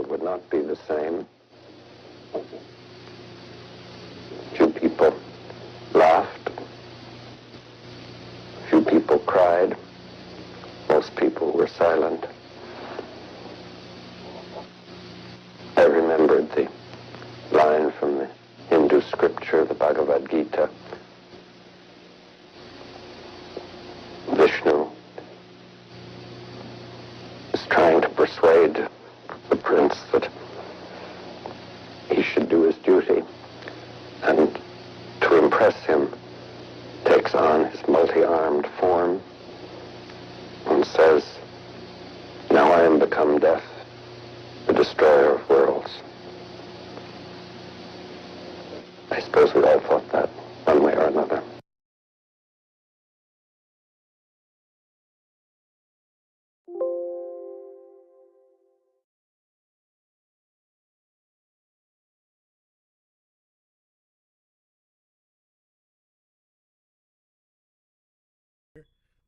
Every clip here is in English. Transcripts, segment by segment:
world would not be the same. Few people laughed. Few people cried. Most people were silent. I remembered the line from the Hindu scripture, the Bhagavad Gita. Vishnu is trying to persuade the prince that he should do his duty, and to impress him takes on his multi-armed form and says, "Now I am become death, the destroyer of worlds." I suppose we all thought that one way or another.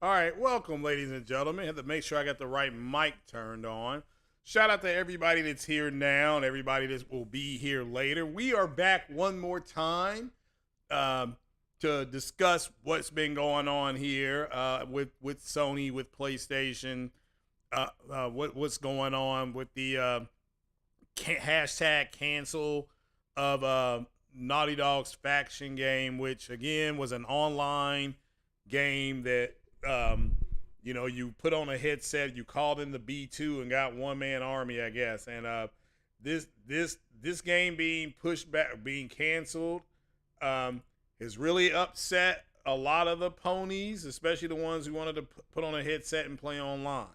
All right, welcome, ladies and gentlemen. Had to make sure I got the right mic turned on. Shout out to everybody that's here now and everybody that will be here later. We are back one more time to discuss what's been going on here with Sony, with PlayStation, what's going on with the hashtag cancel of Naughty Dog's Faction game, which again was an online game that you put on a headset, you called in the B2 and got one man army, I guess. And this game being pushed back, being canceled, has really upset a lot of the ponies, especially the ones who wanted to put on a headset and play online.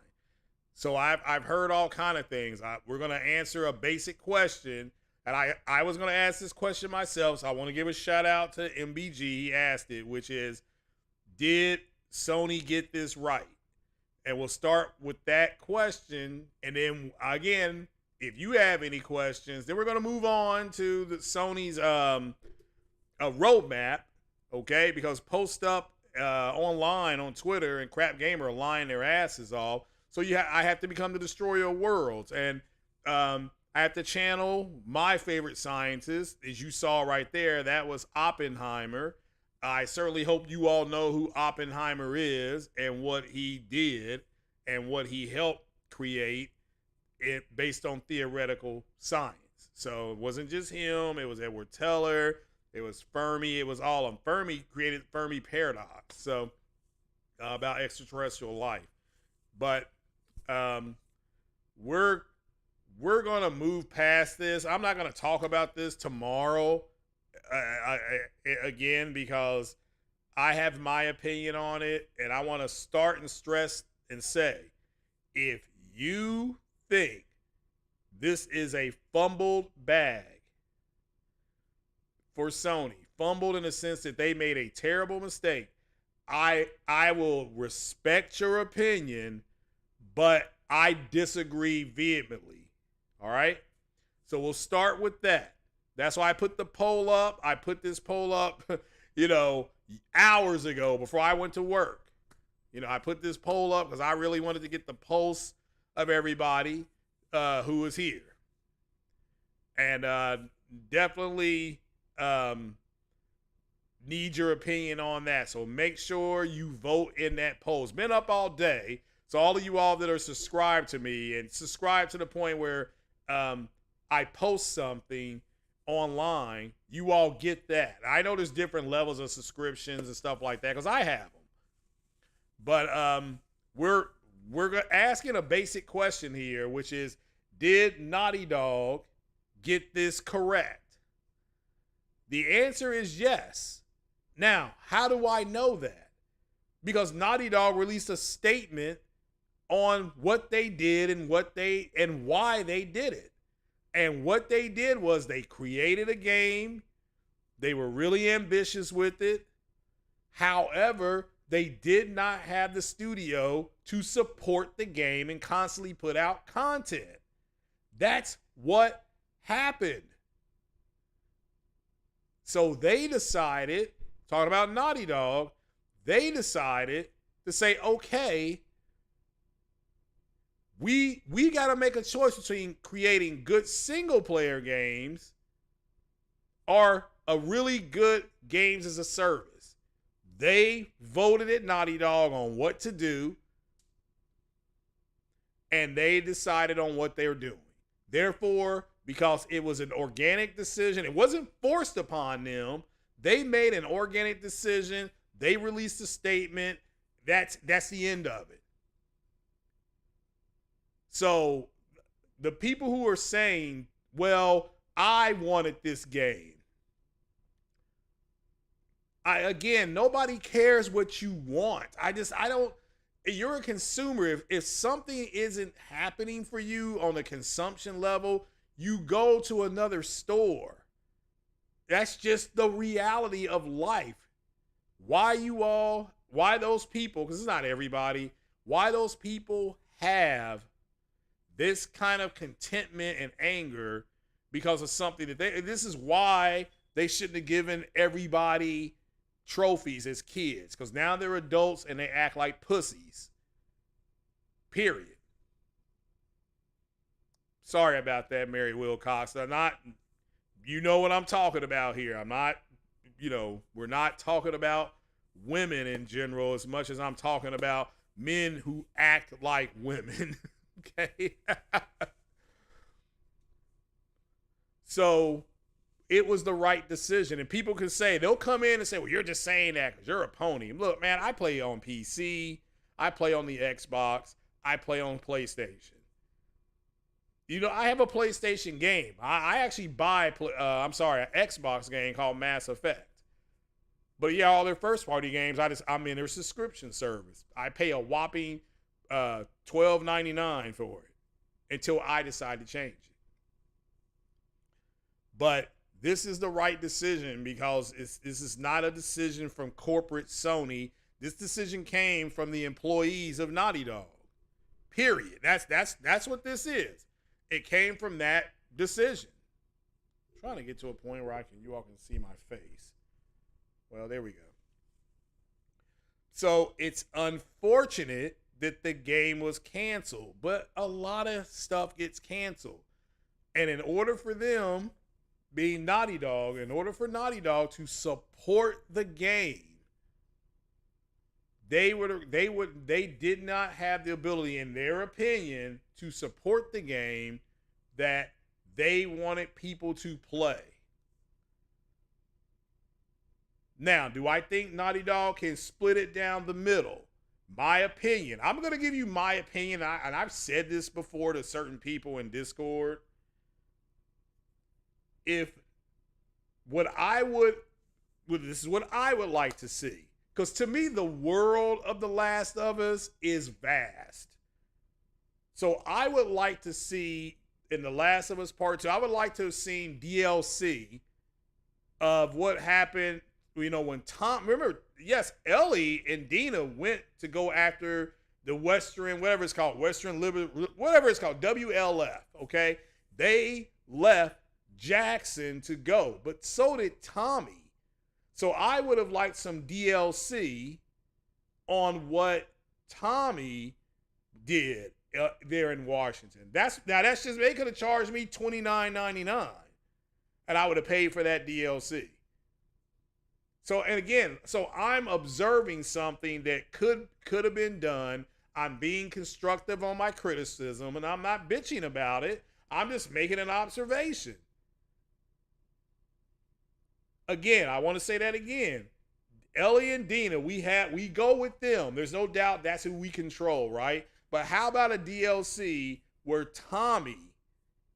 So I've heard all kind of things. We're gonna answer a basic question, and I was gonna ask this question myself. So I want to give a shout out to MBG. He asked it, which is, did Sony get this right? And we'll start with that question. And then again, if you have any questions, then we're going to move on to the Sony's a roadmap, okay? Because Post Up online on Twitter and Crap Gamer are lying their asses off. So I have to become the destroyer of worlds. And I have to channel my favorite scientist, as you saw right there. That was Oppenheimer. I certainly hope you all know who Oppenheimer is and what he did and what he helped create it based on theoretical science. So it wasn't just him. It was Edward Teller. It was Fermi. It was all of them. Fermi created Fermi paradox. So about extraterrestrial life. But we're going to move past this. I'm not going to talk about this tomorrow. Again, because I have my opinion on it, and I want to start and stress and say, if you think this is a fumbled bag for Sony, fumbled in the sense that they made a terrible mistake, I will respect your opinion, but I disagree vehemently. All right? So we'll start with that. That's why I put the poll up. I put this poll up, hours ago before I went to work. I put this poll up because I really wanted to get the pulse of everybody who was here. And definitely need your opinion on that. So make sure you vote in that poll. It's been up all day. So all of you all that are subscribed to me and subscribe to the point where I post something online, you all get that. I know there's different levels of subscriptions and stuff like that because I have them. But we're asking a basic question here, which is, did Naughty Dog get this correct? The answer is yes. Now, how do I know that? Because Naughty Dog released a statement on what they did and why they did it. And what they did was they created a game. They were really ambitious with it. However, they did not have the studio to support the game and constantly put out content. That's what happened. So they decided, talking about Naughty Dog, they decided to say, okay, We got to make a choice between creating good single player games or a really good games as a service. They voted at Naughty Dog on what to do, and they decided on what they were doing. Therefore, because it was an organic decision, it wasn't forced upon them. They made an organic decision. They released a statement. That's the end of it. So the people who are saying, well, I wanted this game. Again, nobody cares what you want. I don't, you're a consumer. If something isn't happening for you on the consumption level, you go to another store. That's just the reality of life. Why those people, because it's not everybody, why those people have this kind of contentment and anger because of something that this is why they shouldn't have given everybody trophies as kids, because now they're adults and they act like pussies. Period. Sorry about that, Mary Wilcox. I'm not, you know what I'm talking about here. I'm not, we're not talking about women in general as much as I'm talking about men who act like women. Okay. So it was the right decision. And people can say, they'll come in and say, well, you're just saying that because you're a pony. Look, man, I play on PC. I play on the Xbox. I play on PlayStation. I have a PlayStation game. I actually buy, an Xbox game called Mass Effect. But yeah, all their first party games, I'm in their subscription service. I pay a whopping $12.99 for it until I decide to change it. But this is the right decision because this is not a decision from corporate Sony. This decision came from the employees of Naughty Dog. Period. That's what this is. It came from that decision. I'm trying to get to a point where you all can see my face. Well, there we go. So it's unfortunate that the game was canceled, but a lot of stuff gets canceled. And in order for them, being Naughty Dog, in order for Naughty Dog to support the game, they did not have the ability, in their opinion, to support the game that they wanted people to play. Now, do I think Naughty Dog can split it down the middle? My opinion. I'm going to give you my opinion, and I've said this before to certain people in Discord. This is what I would like to see. Because to me, the world of The Last of Us is vast. So I would like to see, in The Last of Us Part 2, I would like to have seen DLC of what happened, when remember, yes, Ellie and Dina went to go after the Western, whatever it's called, WLF, okay? They left Jackson to go, but so did Tommy. So I would have liked some DLC on what Tommy did there in Washington. That's just, they could have charged me $29.99 and I would have paid for that DLC. So, and again, I'm observing something that could have been done. I'm being constructive on my criticism, and I'm not bitching about it. I'm just making an observation. Again, I want to say that again. Ellie and Dina, we go with them. There's no doubt that's who we control, right? But how about a DLC where Tommy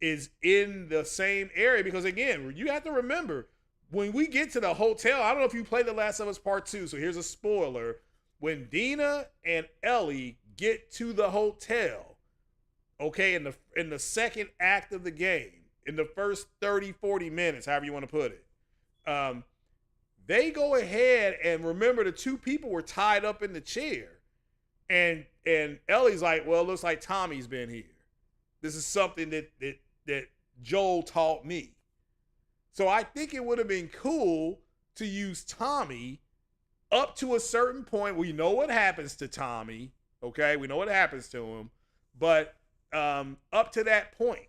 is in the same area? Because again, you have to remember, when we get to the hotel, I don't know if you played The Last of Us Part 2, so here's a spoiler. When Dina and Ellie get to the hotel, okay, in the second act of the game, in the first 30, 40 minutes, however you want to put it, they go ahead and remember the two people were tied up in the chair. And Ellie's like, well, it looks like Tommy's been here. This is something that Joel taught me. So I think it would have been cool to use Tommy up to a certain point. We know what happens to Tommy, okay? We know what happens to him. But up to that point.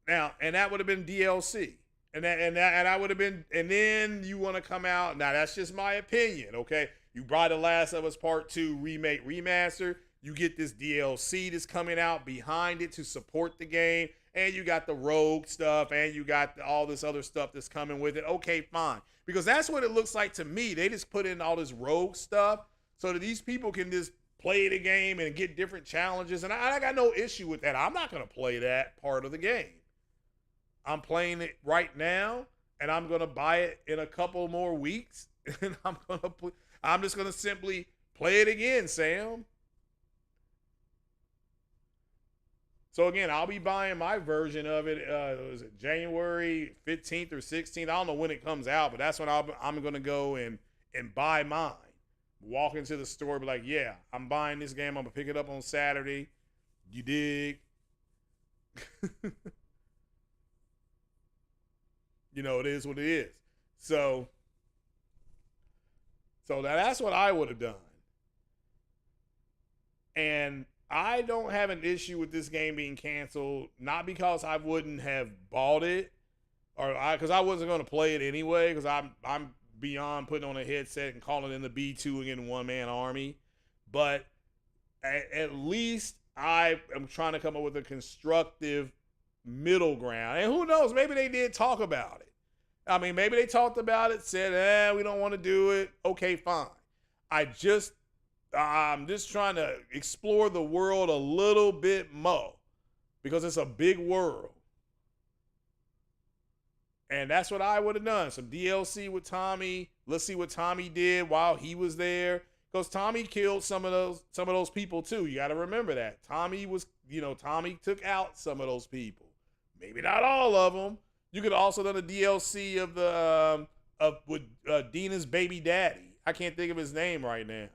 Now, and that would have been DLC. And I would have been, and then you want to come out. Now, that's just my opinion, okay? You brought The Last of Us Part 2 remake, remaster. You get this DLC that's coming out behind it to support the game. And you got the rogue stuff, and you got all this other stuff that's coming with it. Okay, fine. Because that's what it looks like to me. They just put in all this rogue stuff so that these people can just play the game and get different challenges. And I got no issue with that. I'm not going to play that part of the game. I'm playing it right now, and I'm going to buy it in a couple more weeks. And I'm just going to simply play it again, Sam. So again, I'll be buying my version of it. Was it January 15th or 16th? I don't know when it comes out, but that's when I'm going to go and buy mine. Walk into the store, be like, yeah, I'm buying this game. I'm going to pick it up on Saturday. You dig? You know, it is what it is. So that's what I would have done. And I don't have an issue with this game being canceled, not because I wouldn't have bought it, or because I wasn't going to play it anyway, because I'm beyond putting on a headset and calling in the B2 again one-man army. But at least I am trying to come up with a constructive middle ground. And who knows, maybe they did talk about it. I mean, maybe they talked about it, said, we don't want to do it. Okay, fine. I'm just trying to explore the world a little bit more because it's a big world. And that's what I would have done. Some DLC with Tommy. Let's see what Tommy did while he was there. Because Tommy killed some of those people too. You got to remember that. Tommy took out some of those people. Maybe not all of them. You could also done a DLC with Dina's baby daddy. I can't think of his name right now.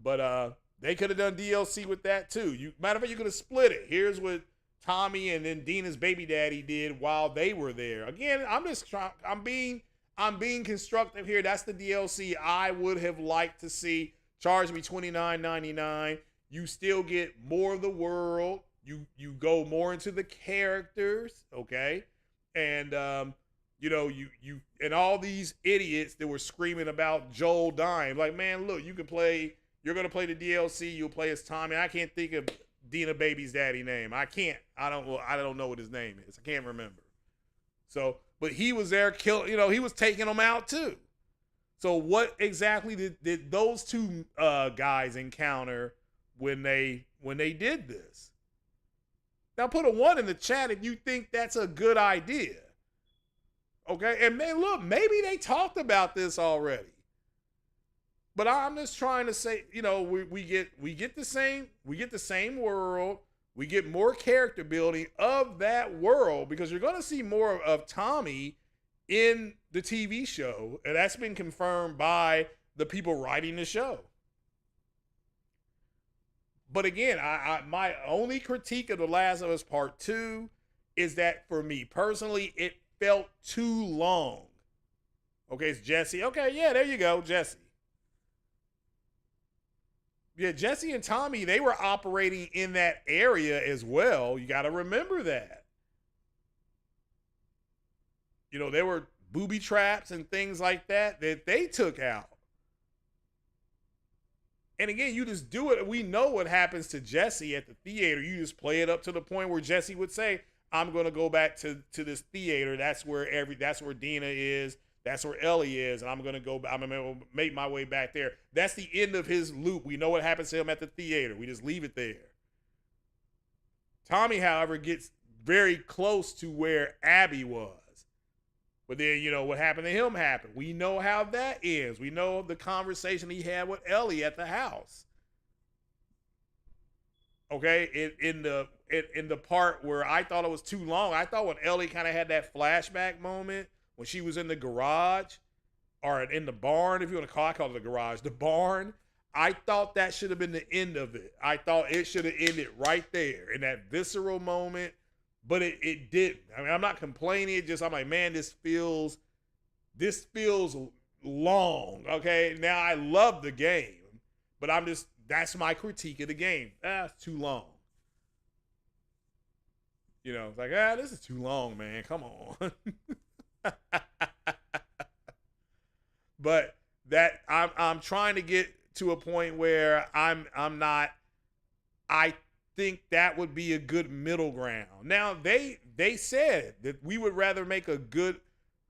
But they could have done DLC with that too. Matter of fact, you could have split it. Here's what Tommy and then Dina's baby daddy did while they were there. Again, I'm being constructive here. That's the DLC I would have liked to see. Charge me $29.99. You still get more of the world. You go more into the characters, okay? And you and all these idiots that were screaming about Joel dying. Like, man, look, you're gonna play the DLC, you'll play as Tommy. I can't think of Dina baby's daddy name. I don't know what his name is. I can't remember. So, but he was there he was taking them out too. So what exactly did those two guys encounter when they did this? Now put a 1 in the chat if you think that's a good idea. Okay, and man, look, maybe they talked about this already. But I'm just trying to say, we get the same world, we get more character building of that world because you're going to see more of Tommy in the TV show, and that's been confirmed by the people writing the show. But again, my only critique of The Last of Us Part 2 is that for me personally, it felt too long. Okay, it's Jesse. Okay, yeah, there you go, Jesse. Yeah, Jesse and Tommy, they were operating in that area as well. You got to remember that. There were booby traps and things like that they took out. And again, you just do it. We know what happens to Jesse at the theater. You just play it up to the point where Jesse would say, I'm going to go back to this theater. That's where Dina is. That's where Ellie is. And I'm going to make my way back there. That's the end of his loop. We know what happens to him at the theater. We just leave it there. Tommy, however, gets very close to where Abby was. But then, what happened to him happened. We know how that ends. We know the conversation he had with Ellie at the house. Okay, in the part where I thought it was too long, I thought when Ellie kind of had that flashback moment when she was in the garage or in the barn, if you want to call it the garage, the barn, I thought that should have been the end of it. I thought it should have ended right there in that visceral moment. But it didn't. I mean, I'm not complaining. I'm like, man, this feels long. Okay. Now I love the game, but that's my critique of the game. It's too long. It's like, this is too long, man. Come on. But that I'm trying to get to a point where I'm not. I think that would be a good middle ground. Now they said that we would rather make a good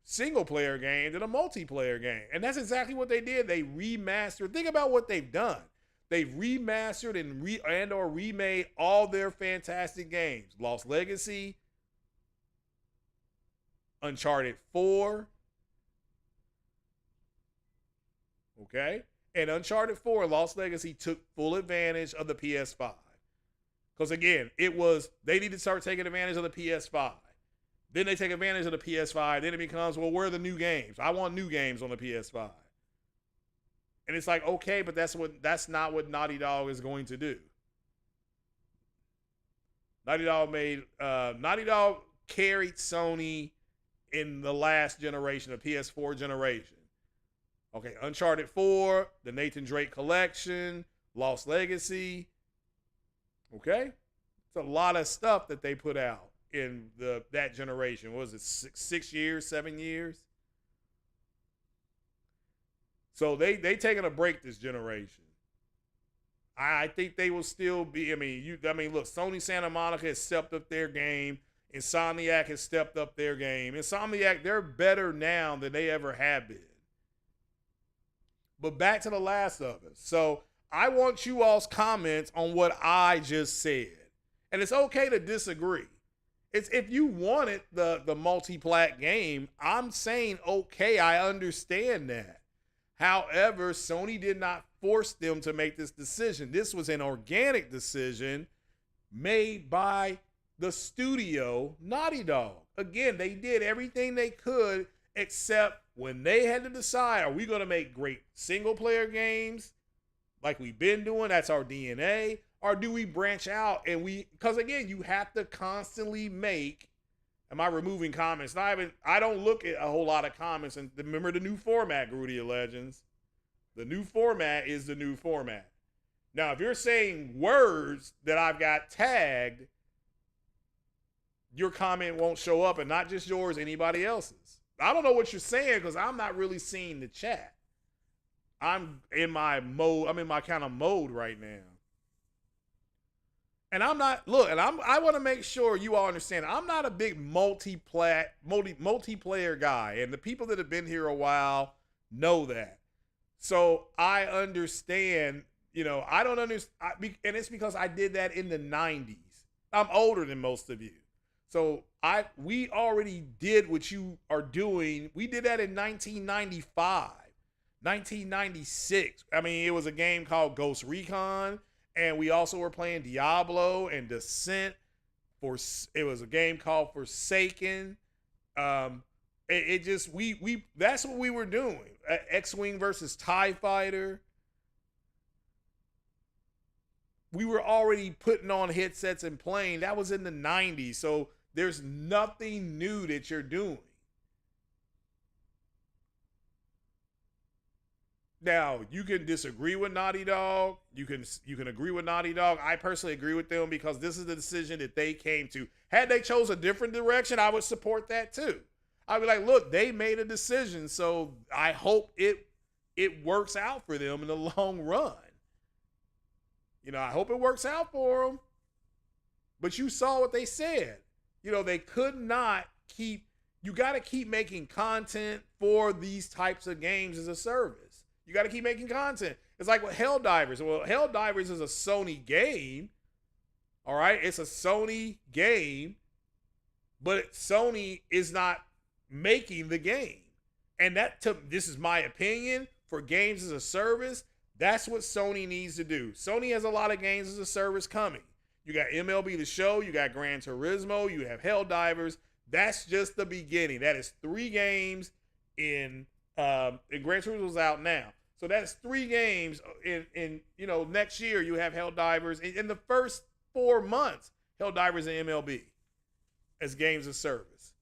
single player game than a multiplayer game, and that's exactly what they did. They remastered. Think about what they've done. They've remastered and or remade all their fantastic games. Lost Legacy, Uncharted 4. Okay? And Uncharted 4 and Lost Legacy took full advantage of the PS5. Because again, they need to start taking advantage of the PS5. Then they take advantage of the PS5. Then it becomes, well, where are the new games? I want new games on the PS5. And it's like, okay, but that's not what Naughty Dog is going to do. Naughty Dog carried Sony in the last generation, the PS4 generation. Okay, Uncharted 4, the Nathan Drake Collection, Lost Legacy. Okay? It's a lot of stuff that they put out in that generation. What was it, 6 years, 7 years? So they taking a break this generation. I think they will still be. Look, Sony Santa Monica has stepped up their game. Insomniac has stepped up their game. Insomniac, they're better now than they ever have been. But back to The Last of Us. So I want you all's comments on what I just said. And it's okay to disagree. It's if you wanted the multi-plat game, I'm saying, okay, I understand that. However, Sony did not force them to make this decision. This was an organic decision made by the studio Naughty Dog. Again, they did everything they could except when they had to decide, are we going to make great single player games like we've been doing? That's our DNA. Or do we branch out because again, you have to constantly make. Am I removing comments? I don't look at a whole lot of comments. And remember the new format, Grudia Legends. The new format is the new format. Now, if you're saying words that I've got tagged, your comment won't show up, and not just yours, anybody else's. I don't know what you're saying because I'm not really seeing the chat. I'm in my kind of mode right now. And I want to make sure you all understand, I'm not a big multiplayer guy. And the people that have been here a while know that. So I understand, I don't understand. And it's because I did that in the 90s. I'm older than most of you. So we already did what you are doing. We did that in 1995, 1996. It was a game called Ghost Recon. And we also were playing Diablo and Descent. It was a game called Forsaken. That's what we were doing. X-Wing versus TIE Fighter. We were already putting on headsets and playing. That was in the 90s. So there's nothing new that you're doing. Now, you can disagree with Naughty Dog. You can agree with Naughty Dog. I personally agree with them because this is the decision that they came to. Had they chose a different direction, I would support that too. I'd be like, look, they made a decision, so I hope it works out for them in the long run. I hope it works out for them. But you saw what they said. They could not keep. You got to keep making content for these types of games as a service. You got to keep making content. It's like with Helldivers. Well, Helldivers is a Sony game. All right? It's a Sony game, but Sony is not making the game. And this is my opinion, for games as a service, that's what Sony needs to do. Sony has a lot of games as a service coming. You got MLB The Show, you got Gran Turismo, you have Helldivers. That's just the beginning. That is 3 games and Gran Turismo's out now. So that's 3 games in next year you have Helldivers. In the first 4 months, Helldivers and MLB as games of service.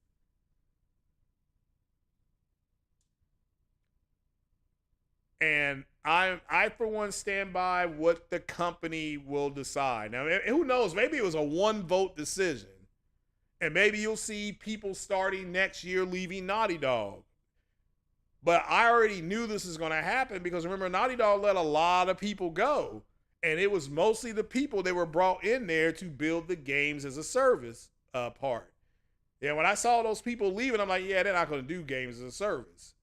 And I for one stand by what the company will decide. Now, who knows? Maybe it was a one vote decision, and maybe you'll see people starting next year leaving Naughty Dog. But I already knew this was going to happen because remember, Naughty Dog let a lot of people go, and it was mostly the people that were brought in there to build the games as a service part. Yeah, when I saw those people leaving, I'm like, yeah, they're not going to do games as a service.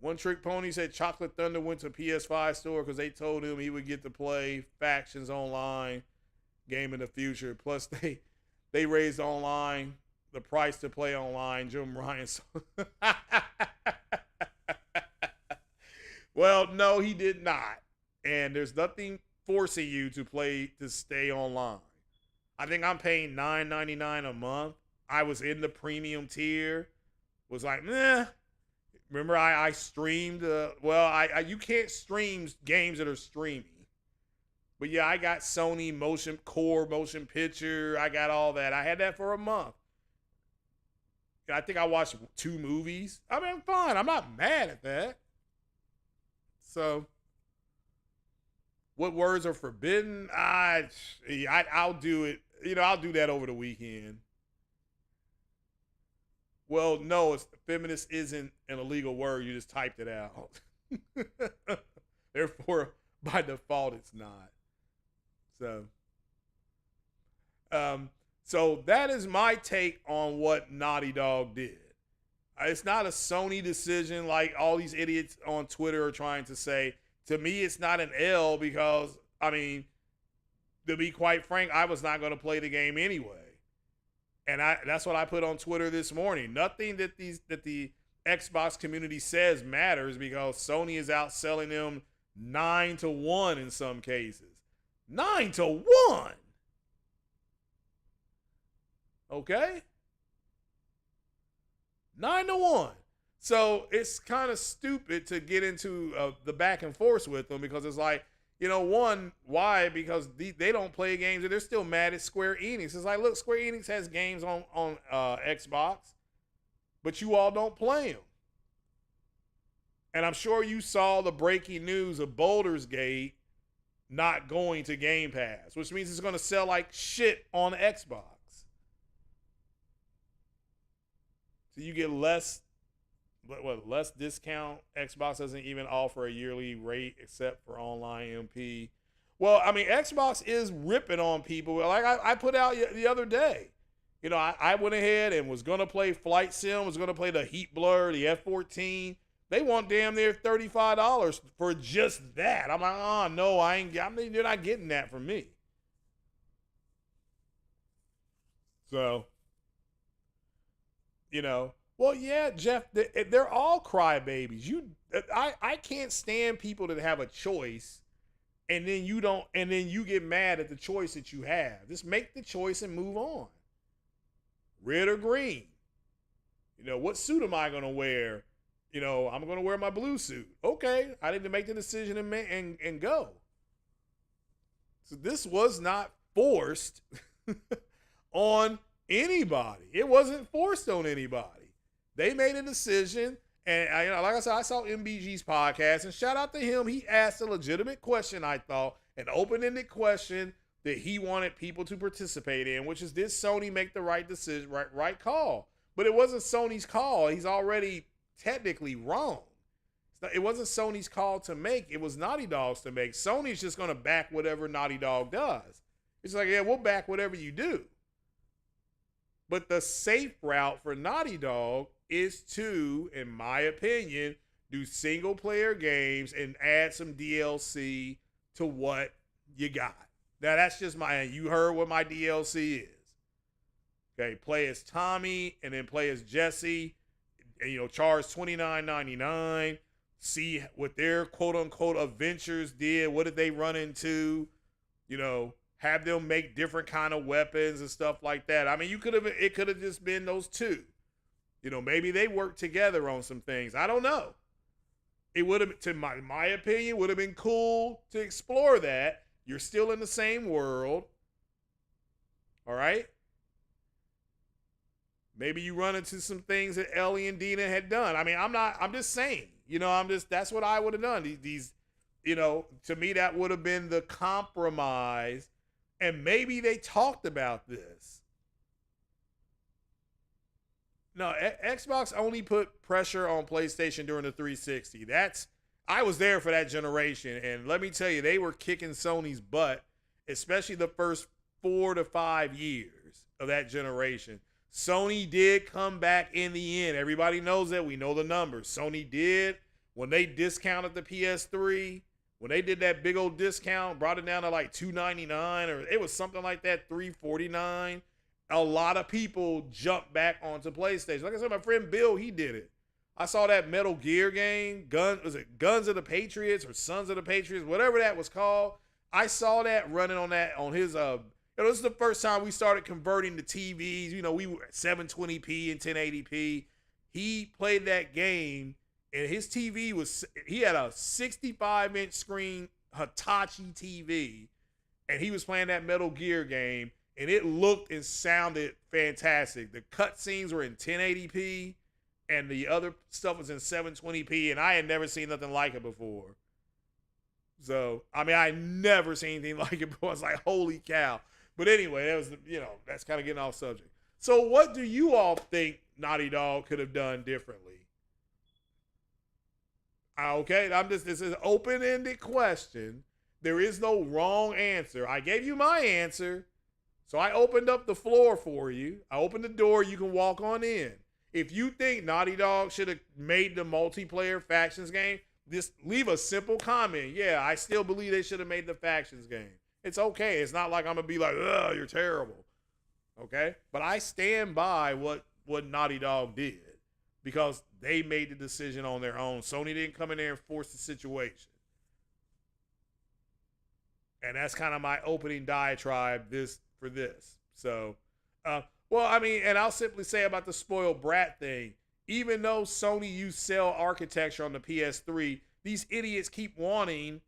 One Trick Pony said Chocolate Thunder went to PS5 store because they told him he would get to play Factions Online game in the future. Plus, they raised online the price to play online. Jim Ryan. Well, no, he did not. And there's nothing forcing you to stay online. I think I'm paying $9.99 a month. I was in the premium tier. Was like, meh. Remember, I streamed. You can't stream games that are streaming. But yeah, I got Sony motion picture. I got all that. I had that for a month. I think I watched 2 movies. I mean, fine. I'm not mad at that. So, what words are forbidden? I'll do it. I'll do that over the weekend. Well, no, feminist isn't an illegal word. You just typed it out. Therefore, by default, it's not. So that is my take on what Naughty Dog did. It's not a Sony decision like all these idiots on Twitter are trying to say. To me, it's not an L because, I mean, to be quite frank, I was not going to play the game anyway. And that's what I put on Twitter this morning. Nothing that the Xbox community says matters because Sony is outselling them 9-1 in some cases. 9-1. Okay? 9-1. So it's kind of stupid to get into the back and forth with them because it's like, one, why? Because they don't play games and they're still mad at Square Enix. It's like, look, Square Enix has games on Xbox, but you all don't play them. And I'm sure you saw the breaking news of Baldur's Gate not going to Game Pass, which means it's going to sell like shit on Xbox. So you get less discount. Xbox doesn't even offer a yearly rate except for online MP. Well, I mean, Xbox is ripping on people. Like I put out the other day, I went ahead and was going to play Flight Sim, was going to play the Heat Blur, the F-14. They want damn near $35 for just that. I'm like, oh, no, you're not getting that from me. So, well, yeah, Jeff, they're all crybabies. I can't stand people that have a choice and then you get mad at the choice that you have. Just make the choice and move on. Red or green. What suit am I going to wear? I'm going to wear my blue suit. Okay, I need to make the decision and go. So this was not forced on anybody. It wasn't forced on anybody. They made a decision, and like I said, I saw MBG's podcast, and shout out to him. He asked a legitimate question, I thought, an open-ended question that he wanted people to participate in, which is, did Sony make the right decision, right call? But it wasn't Sony's call. He's already technically wrong. It wasn't Sony's call to make. It was Naughty Dog's to make. Sony's just going to back whatever Naughty Dog does. It's like, yeah, we'll back whatever you do. But the safe route for Naughty Dog is to, in my opinion, do single player games and add some DLC to what you got. Now that's just you heard what my DLC is. Okay, play as Tommy and then play as Jesse and charge $29.99. See what their quote unquote adventures did. What did they run into? Have them make different kind of weapons and stuff like that. I mean, it could have just been those two. Maybe they worked together on some things. I don't know. It would have, to my opinion, would have been cool to explore that. You're still in the same world. All right? Maybe you run into some things that Ellie and Dina had done. I mean, I'm just saying, that's what I would have done. These, to me, that would have been the compromise. And maybe they talked about this. No, Xbox only put pressure on PlayStation during the 360. I was there for that generation, and let me tell you, they were kicking Sony's butt, especially the first 4 to 5 years of that generation. Sony did come back in the end. Everybody knows that. We know the numbers. Sony did, when they discounted the PS3, when they did that big old discount, brought it down to like $299, or it was something like that, $349. A lot of people jumped back onto PlayStation. Like I said, my friend Bill, he did it. I saw that Metal Gear game, Guns of the Patriots or Sons of the Patriots, whatever that was called. I saw that running on his this is the first time we started converting the TVs. We were at 720p and 1080p. He played that game, and his TV he had a 65-inch screen Hitachi TV, and he was playing that Metal Gear game, and it looked and sounded fantastic. The cutscenes were in 1080p, and the other stuff was in 720p, and I had never seen nothing like it before. So, I mean, I never seen anything like it before. I was like, holy cow. But anyway, that was, that's kind of getting off subject. So what do you all think Naughty Dog could have done differently? Okay, this is an open-ended question. There is no wrong answer. I gave you my answer. So I opened up the floor for you. I opened the door. You can walk on in. If you think Naughty Dog should have made the multiplayer factions game, just leave a simple comment. Yeah, I still believe they should have made the factions game. It's okay. It's not like I'm going to be like, ugh, you're terrible. Okay? But I stand by what Naughty Dog did because they made the decision on their own. Sony didn't come in there and force the situation. And that's kind of my opening diatribe for this. So, and I'll simply say about the spoiled brat thing, even though Sony used cell architecture on the PS3, these idiots keep wanting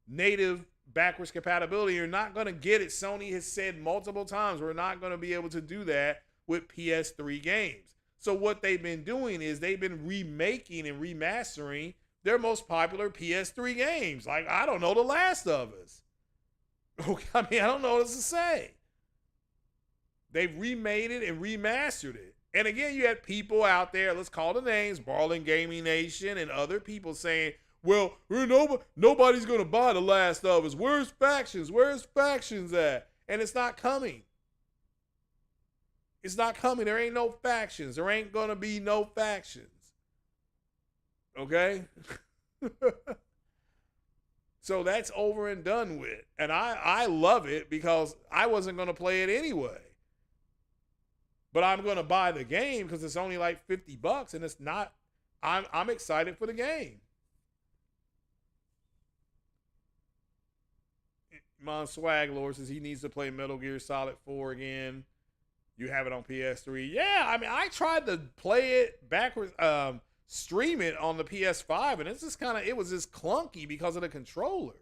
native backwards compatibility. You're not going to get it. Sony has said multiple times, we're not going to be able to do that with PS3 games. So what they've been doing is they've been remaking and remastering their most popular PS3 games. Like, I don't know, The Last of Us. Okay, I mean, I don't know what else to say. They've remade it and remastered it. And again, you had people out there, let's call the names, Barlin Gaming Nation and other people saying, well, nobody's going to buy The Last of Us. Where's Factions? Where's Factions at? And it's not coming. It's not coming. There ain't no Factions. There ain't going to be no Factions. Okay? So that's over and done with. And I love it because I wasn't going to play it anyway. But I'm going to buy the game because it's only like $50 and it's not, I'm excited for the game. Mon Swag Lord says he needs to play Metal Gear Solid 4 again. You have it on PS3. Yeah, I mean, I tried to play it backwards, stream it on the PS5, and it was just clunky because of the controllers.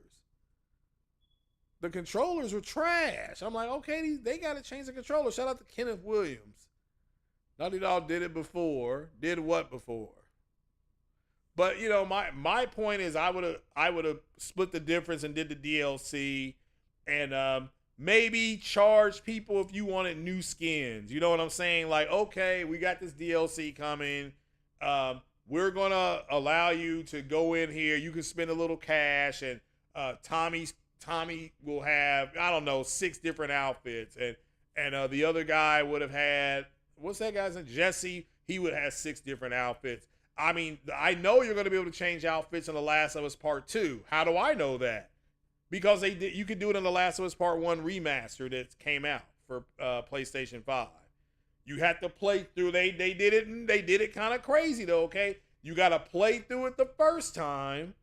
The controllers were trash. I'm like, okay, they got to change the controller. Shout out to Kenneth Williams. Naughty Dog did it before. Did what before? But my point is, I would have split the difference and did the DLC, and maybe charge people if you wanted new skins. You know what I'm saying? Like, okay, we got this DLC coming. We're gonna allow you to go in here. You can spend a little cash, and Tommy will have, I don't know, 6 different outfits, and the other guy would have had, what's that guy's name? Jesse. He would have 6 different outfits. I mean, I know you're going to be able to change outfits in The Last of Us Part 2. How do I know that? Because you could do it in The Last of Us Part 1 remaster that came out for PlayStation 5. You had to play through. They did it, and they did it kind of crazy though. Okay, you got to play through it the first time,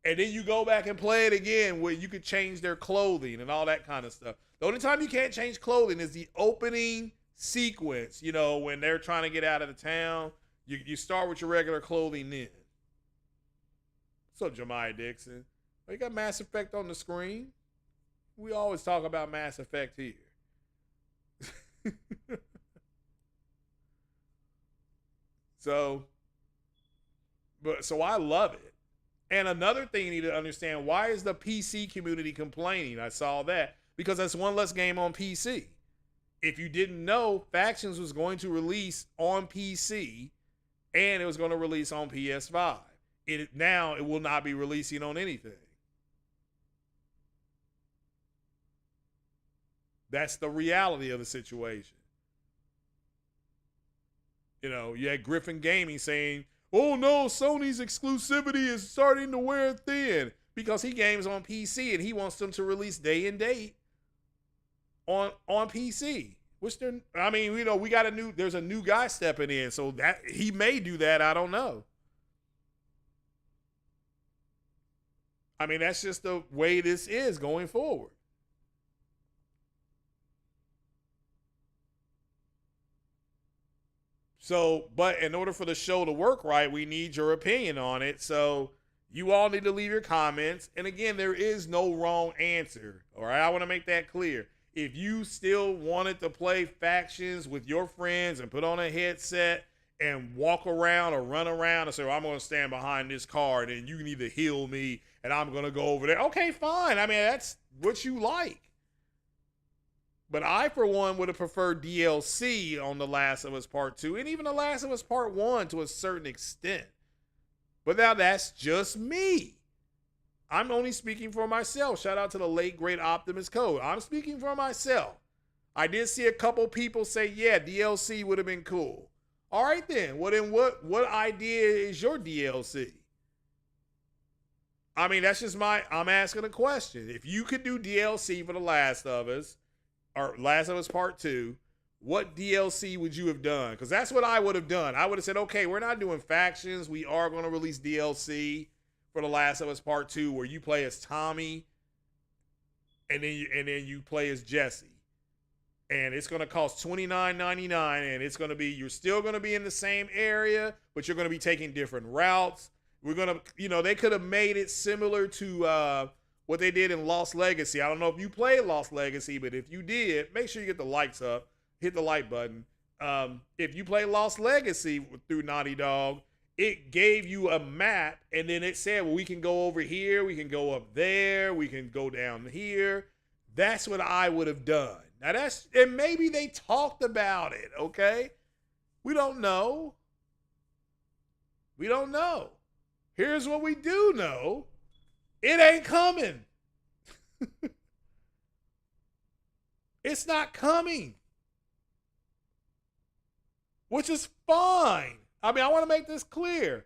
and then you go back and play it again where you could change their clothing and all that kind of stuff. The only time you can't change clothing is the opening sequence. When they're trying to get out of the town. You start with your regular clothing then. What's up, Jemiah Dixon? Oh, you got Mass Effect on the screen? We always talk about Mass Effect here. So, so I love it. And another thing you need to understand, why is the PC community complaining? I saw that because that's one less game on PC. If you didn't know, Factions was going to release on PC and it was going to release on PS5. Now it will not be releasing on anything. That's the reality of the situation. You had Griffin Gaming saying, "Oh no, Sony's exclusivity is starting to wear thin," because he games on PC and he wants them to release day and date on PC. Which there's a new guy stepping in, so that he may do that. I don't know. I mean, that's just the way this is going forward. So, but in order for the show to work right, we need your opinion on it. So, you all need to leave your comments. And again, there is no wrong answer. All right, I want to make that clear. If you still wanted to play Factions with your friends and put on a headset and walk around or run around and say, well, I'm going to stand behind this car and you need to heal me and I'm going to go over there. Okay, fine. I mean, that's what you like. But I, for one, would have preferred DLC on The Last of Us Part 2 and even The Last of Us Part 1 to a certain extent. But now that's just me. I'm only speaking for myself. Shout out to the late, great Optimus Code. I'm speaking for myself. I did see a couple people say, yeah, DLC would have been cool. All right, then. Well, then what idea is your DLC? I mean, that's just I'm asking a question. If you could do DLC for The Last of Us, or Last of Us Part 2, what DLC would you have done? Because that's what I would have done. I would have said, okay, we're not doing Factions. We are going to release DLC for The Last of Us Part 2 where you play as Tommy and then you play as Jesse. And it's going to cost $29.99 and it's going to be, you're still going to be in the same area, but you're going to be taking different routes. We're going to, they could have made it similar to what they did in Lost Legacy. I don't know if you played Lost Legacy, but if you did, make sure you get the likes up, hit the like button. If you play Lost Legacy through Naughty Dog, it gave you a map and then it said, well, we can go over here, we can go up there, we can go down here. That's what I would have done. Now and maybe they talked about it, okay? We don't know. We don't know. Here's what we do know. It ain't coming. It's not coming. Which is fine. I mean, I want to make this clear.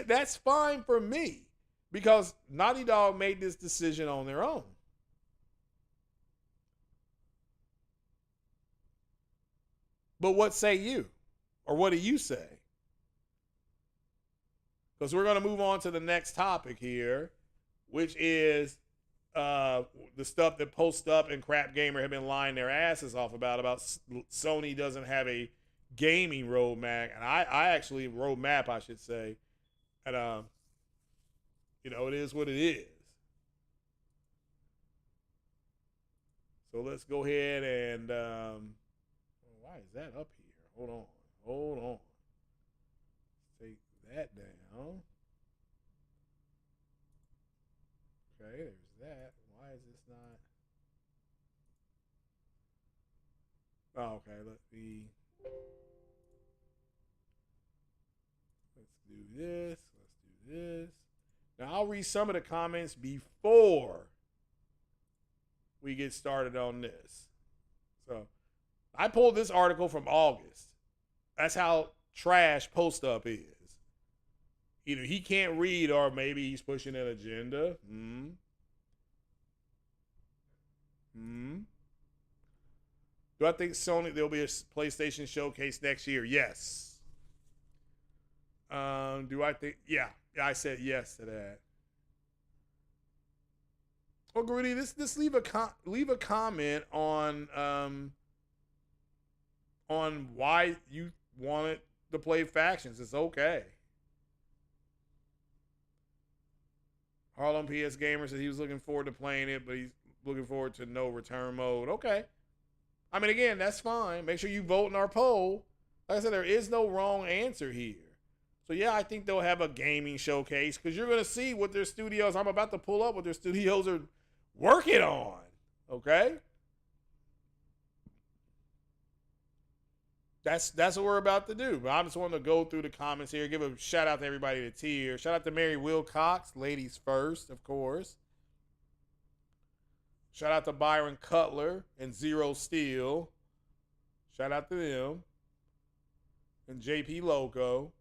That's fine for me because Naughty Dog made this decision on their own. But what say you? Or what do you say? Because we're going to move on to the next topic here, which is the stuff that Post Up and Crap Gamer have been lying their asses off about Sony doesn't have a gaming roadmap, and I actually roadmap, I should say, and it is what it is. So let's go ahead and why is that up here? Hold on. Take that down. Okay, there's that. Why is this not? Oh, okay, let's do this. Now I'll read some of the comments before we get started on this. So I pulled this article from August. That's how trash Post Up is. Either he can't read or maybe he's pushing an agenda. Do I think there'll be a PlayStation showcase next year? Yes. Do I think? Yeah, I said yes to that. Well, Grudy, just leave a comment on why you wanted to play Factions. It's okay. Harlem PS Gamer said he was looking forward to playing it, but he's looking forward to no return mode. Okay. I mean, again, that's fine. Make sure you vote in our poll. Like I said, there is no wrong answer here. So yeah, I think they'll have a gaming showcase because you're gonna see what their studios. I'm about to pull up what their studios are working on. Okay, that's what we're about to do. But I just want to go through the comments here, give a shout out to everybody that's here. Shout out to Mary Wilcox, ladies first, of course. Shout out to Byron Cutler and Zero Steel. Shout out to them. And JP Loco.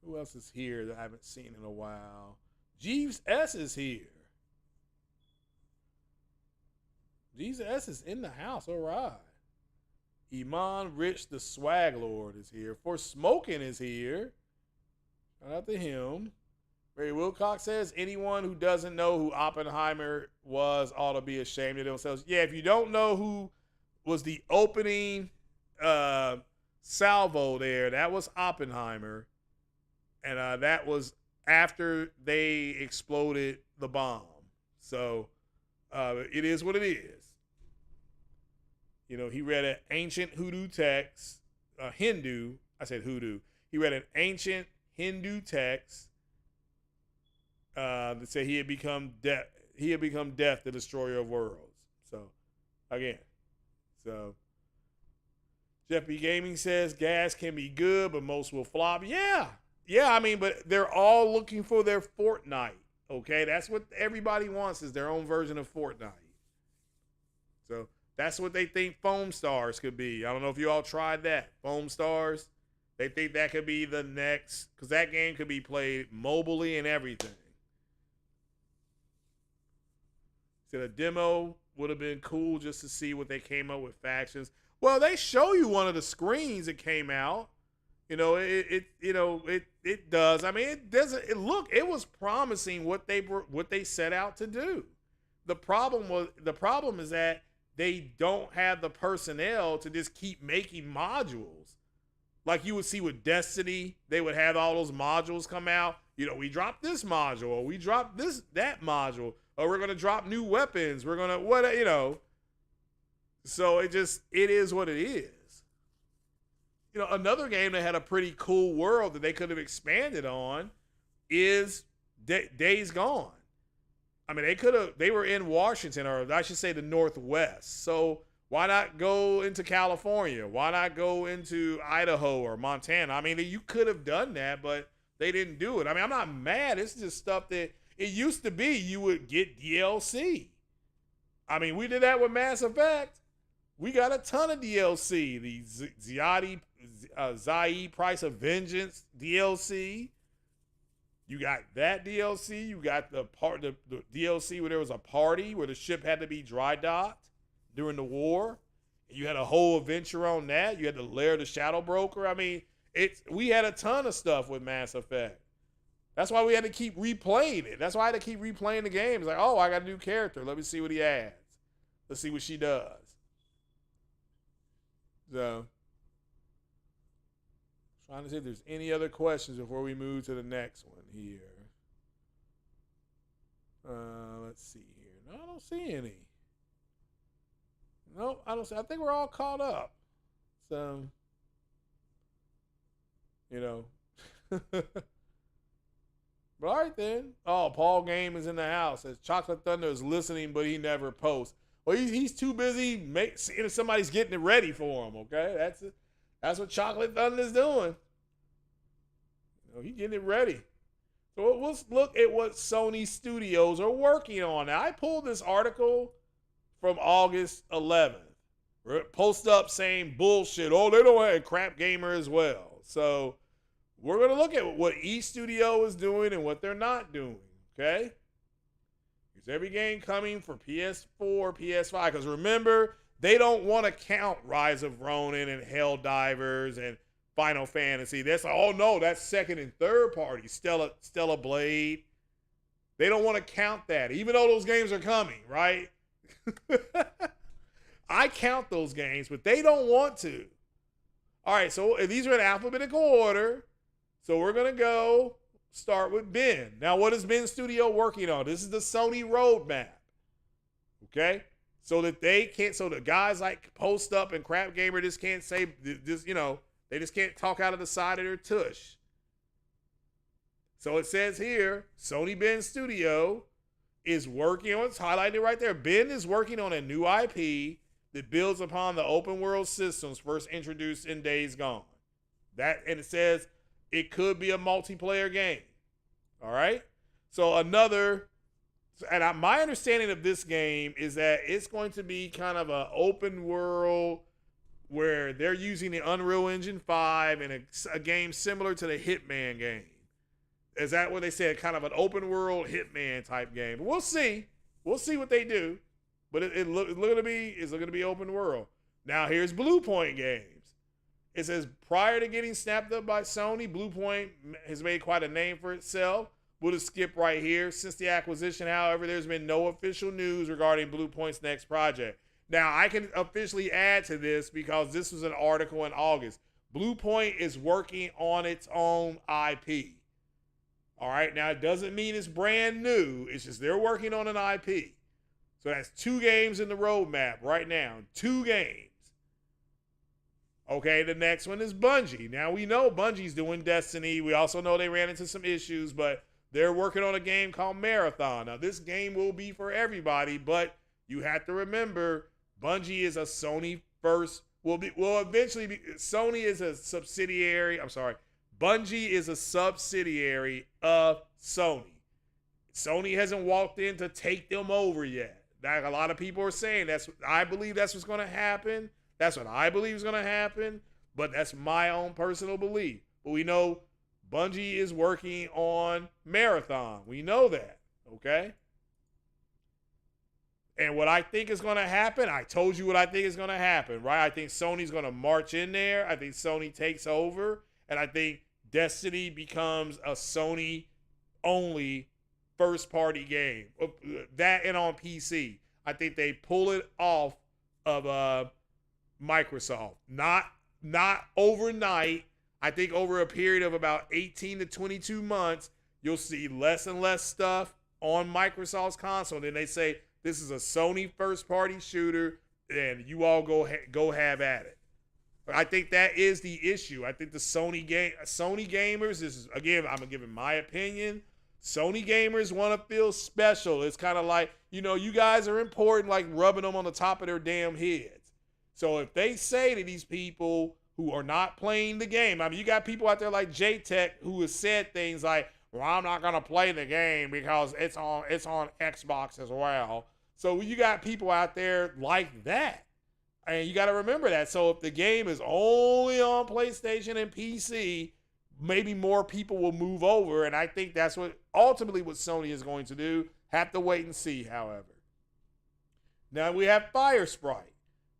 Who else is here that I haven't seen in a while? Jeeves S is here. Jeeves S is in the house. All right. Iman Rich, the Swag Lord, is here. For Smoking is here. Shout out to him. Ray Wilcox says, anyone who doesn't know who Oppenheimer was ought to be ashamed of themselves. Yeah, if you don't know who was the opening salvo there, that was Oppenheimer. And that was after they exploded the bomb. So it is what it is. You know, he read an ancient Hindu text, Hindu. I said hoodoo. He read an ancient Hindu text that said he had become death. He had become death, the destroyer of worlds. So, again, Jeff B. Gaming says gas can be good, but most will flop. Yeah. I mean, but they're all looking for their Fortnite. Okay, that's what everybody wants, is their own version of Fortnite. So that's what they think Foam Stars could be. I don't know if you all tried that. Foam Stars. They think that could be the next, because that game could be played mobily and everything. So the demo would have been cool just to see what they came up with factions. Well, they show you one of the screens that came out. You know, it does. I mean, it doesn't. It was promising what they set out to do. The problem is that they don't have the personnel to just keep making modules. Like you would see with Destiny, they would have all those modules come out. You know, we dropped this module, or we dropped that module, or we're gonna drop new weapons. We're gonna So it is what it is. You know, another game that had a pretty cool world that they could have expanded on is Days Gone. I mean, they were in Washington, or I should say the Northwest. So why not go into California? Why not go into Idaho or Montana? I mean, you could have done that, but they didn't do it. I mean, I'm not mad. It's just stuff that it used to be you would get DLC. I mean, we did that with Mass Effect. We got a ton of DLC. The Zaid Price of Vengeance DLC. You got that DLC. You got the DLC where there was a party where the ship had to be dry docked during the war. You had a whole adventure on that. You had the Lair of the Shadow Broker. I mean, we had a ton of stuff with Mass Effect. That's why we had to keep replaying it. That's why I had to keep replaying the game. It's like, oh, I got a new character. Let me see what he adds. Let's see what she does. So, trying to see if there's any other questions before we move to the next one here. Let's see here. No, I don't see any. Nope, I don't see. I think we're all caught up. So, you know. But all right then. Oh, Paul Game is in the house. Says Chocolate Thunder is listening, but he never posts. Well, he's too busy seeing if somebody's getting it ready for him. Okay, that's it. That's what Chocolate Thunder is doing. You know, he's getting it ready. So let's look at what Sony Studios are working on. Now, I pulled this article from August 11th. Post up saying bullshit. Oh, they don't have Crap Gamer as well. So we're going to look at what each studio is doing and what they're not doing. Okay? There's every game coming for PS4, PS5. Because remember, they don't want to count Rise of Ronin and Helldivers and Final Fantasy. That's oh no, that's second and third party. Stella Blade. They don't want to count that, even though those games are coming, right? I count those games, but they don't want to. All right, so these are in alphabetical order. So we're gonna go start with Ben. Now, what is Ben Studio working on? This is the Sony roadmap. Okay? So that they can't, so the guys like Post Up and Crap Gamer just can't say this, you know, They just can't talk out of the side of their tush. So it says here, Sony Bend Studio is working on, it's highlighted right there. Bend is working on a new IP that builds upon the open world systems first introduced in Days Gone. And it says it could be a multiplayer game. All right. So my understanding of this game is that it's going to be kind of an open world where they're using the Unreal Engine 5 in a game similar to the Hitman game. Is that what they said? Kind of an open world Hitman type game. But we'll see. We'll see what they do. But it's looking to be open world. Now here's Blue Point Games. It says prior to getting snapped up by Sony, Blue Point has made quite a name for itself. We'll just skip right here. Since the acquisition, however, there's been no official news regarding Blue Point's next project. Now, I can officially add to this because this was an article in August. Blue Point is working on its own IP. All right, now it doesn't mean it's brand new. It's just they're working on an IP. So that's 2 games in the roadmap right now. 2 games. Okay, the next one is Bungie. Now we know Bungie's doing Destiny. We also know they ran into some issues, but they're working on a game called Marathon. Now this game will be for everybody, but you have to remember Bungie is a Sony first. Sony is a subsidiary. Bungie is a subsidiary of Sony. Sony hasn't walked in to take them over yet. Like a lot of people are saying, I believe that's what's going to happen. That's what I believe is going to happen, but that's my own personal belief. But we know Bungie is working on Marathon. We know that, okay? And what I think is going to happen, I told you what I think is going to happen, right? I think Sony's going to march in there. I think Sony takes over, and I think Destiny becomes a Sony-only first-party game. That and on PC. I think they pull it off of Microsoft. Not overnight. I think over a period of about 18 to 22 months, you'll see less and less stuff on Microsoft's console. And then they say, this is a Sony first-party shooter, and you all go have at it. I think that is the issue. I think the Sony gamers, this is, again, I'm giving my opinion. Sony gamers want to feel special. It's kind of like, you guys are important, like rubbing them on the top of their damn heads. So if they say to these people who are not playing the game, I mean, you got people out there like J-Tech who has said things like, well, I'm not going to play the game because it's on Xbox as well. So you got people out there like that. And you got to remember that. So if the game is only on PlayStation and PC, maybe more people will move over. And I think that's ultimately what Sony is going to do. Have to wait and see, however. Now we have Fire Sprite.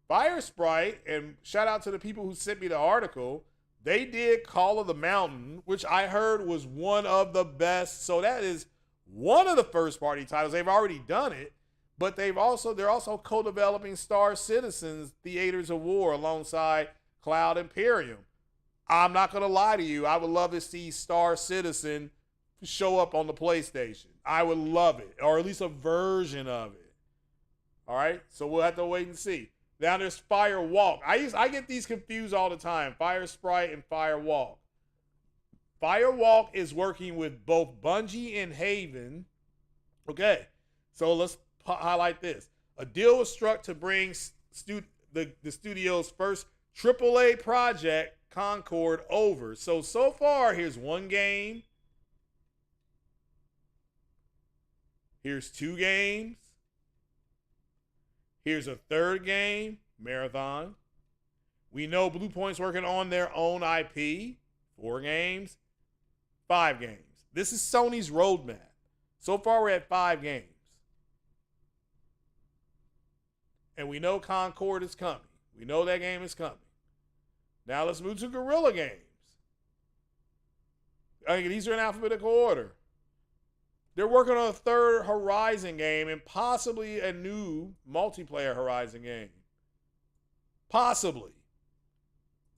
Fire Sprite, and shout out to the people who sent me the article, they did Call of the Mountain, which I heard was one of the best. So that is one of the first-party titles. They've already done it. But they're also co-developing Star Citizen's Theaters of War alongside Cloud Imperium. I'm not going to lie to you. I would love to see Star Citizen show up on the PlayStation. I would love it, or at least a version of it. All right? So we'll have to wait and see. Now there's Fire Walk. I get these confused all the time. Fire Sprite and Fire Walk. Fire Walk is working with both Bungie and Haven. Okay. So let's highlight this. A deal was struck to bring the studio's first AAA project, Concord, over. So far, here's 1 game. Here's 2 games. Here's a 3rd game, Marathon. We know Blue Point's working on their own IP, 4 games, 5 games. This is Sony's roadmap. So far, we're at 5 games. And we know Concord is coming. We know that game is coming. Now let's move to Guerrilla Games. These are in alphabetical order. They're working on a 3rd Horizon game and possibly a new multiplayer Horizon game. Possibly.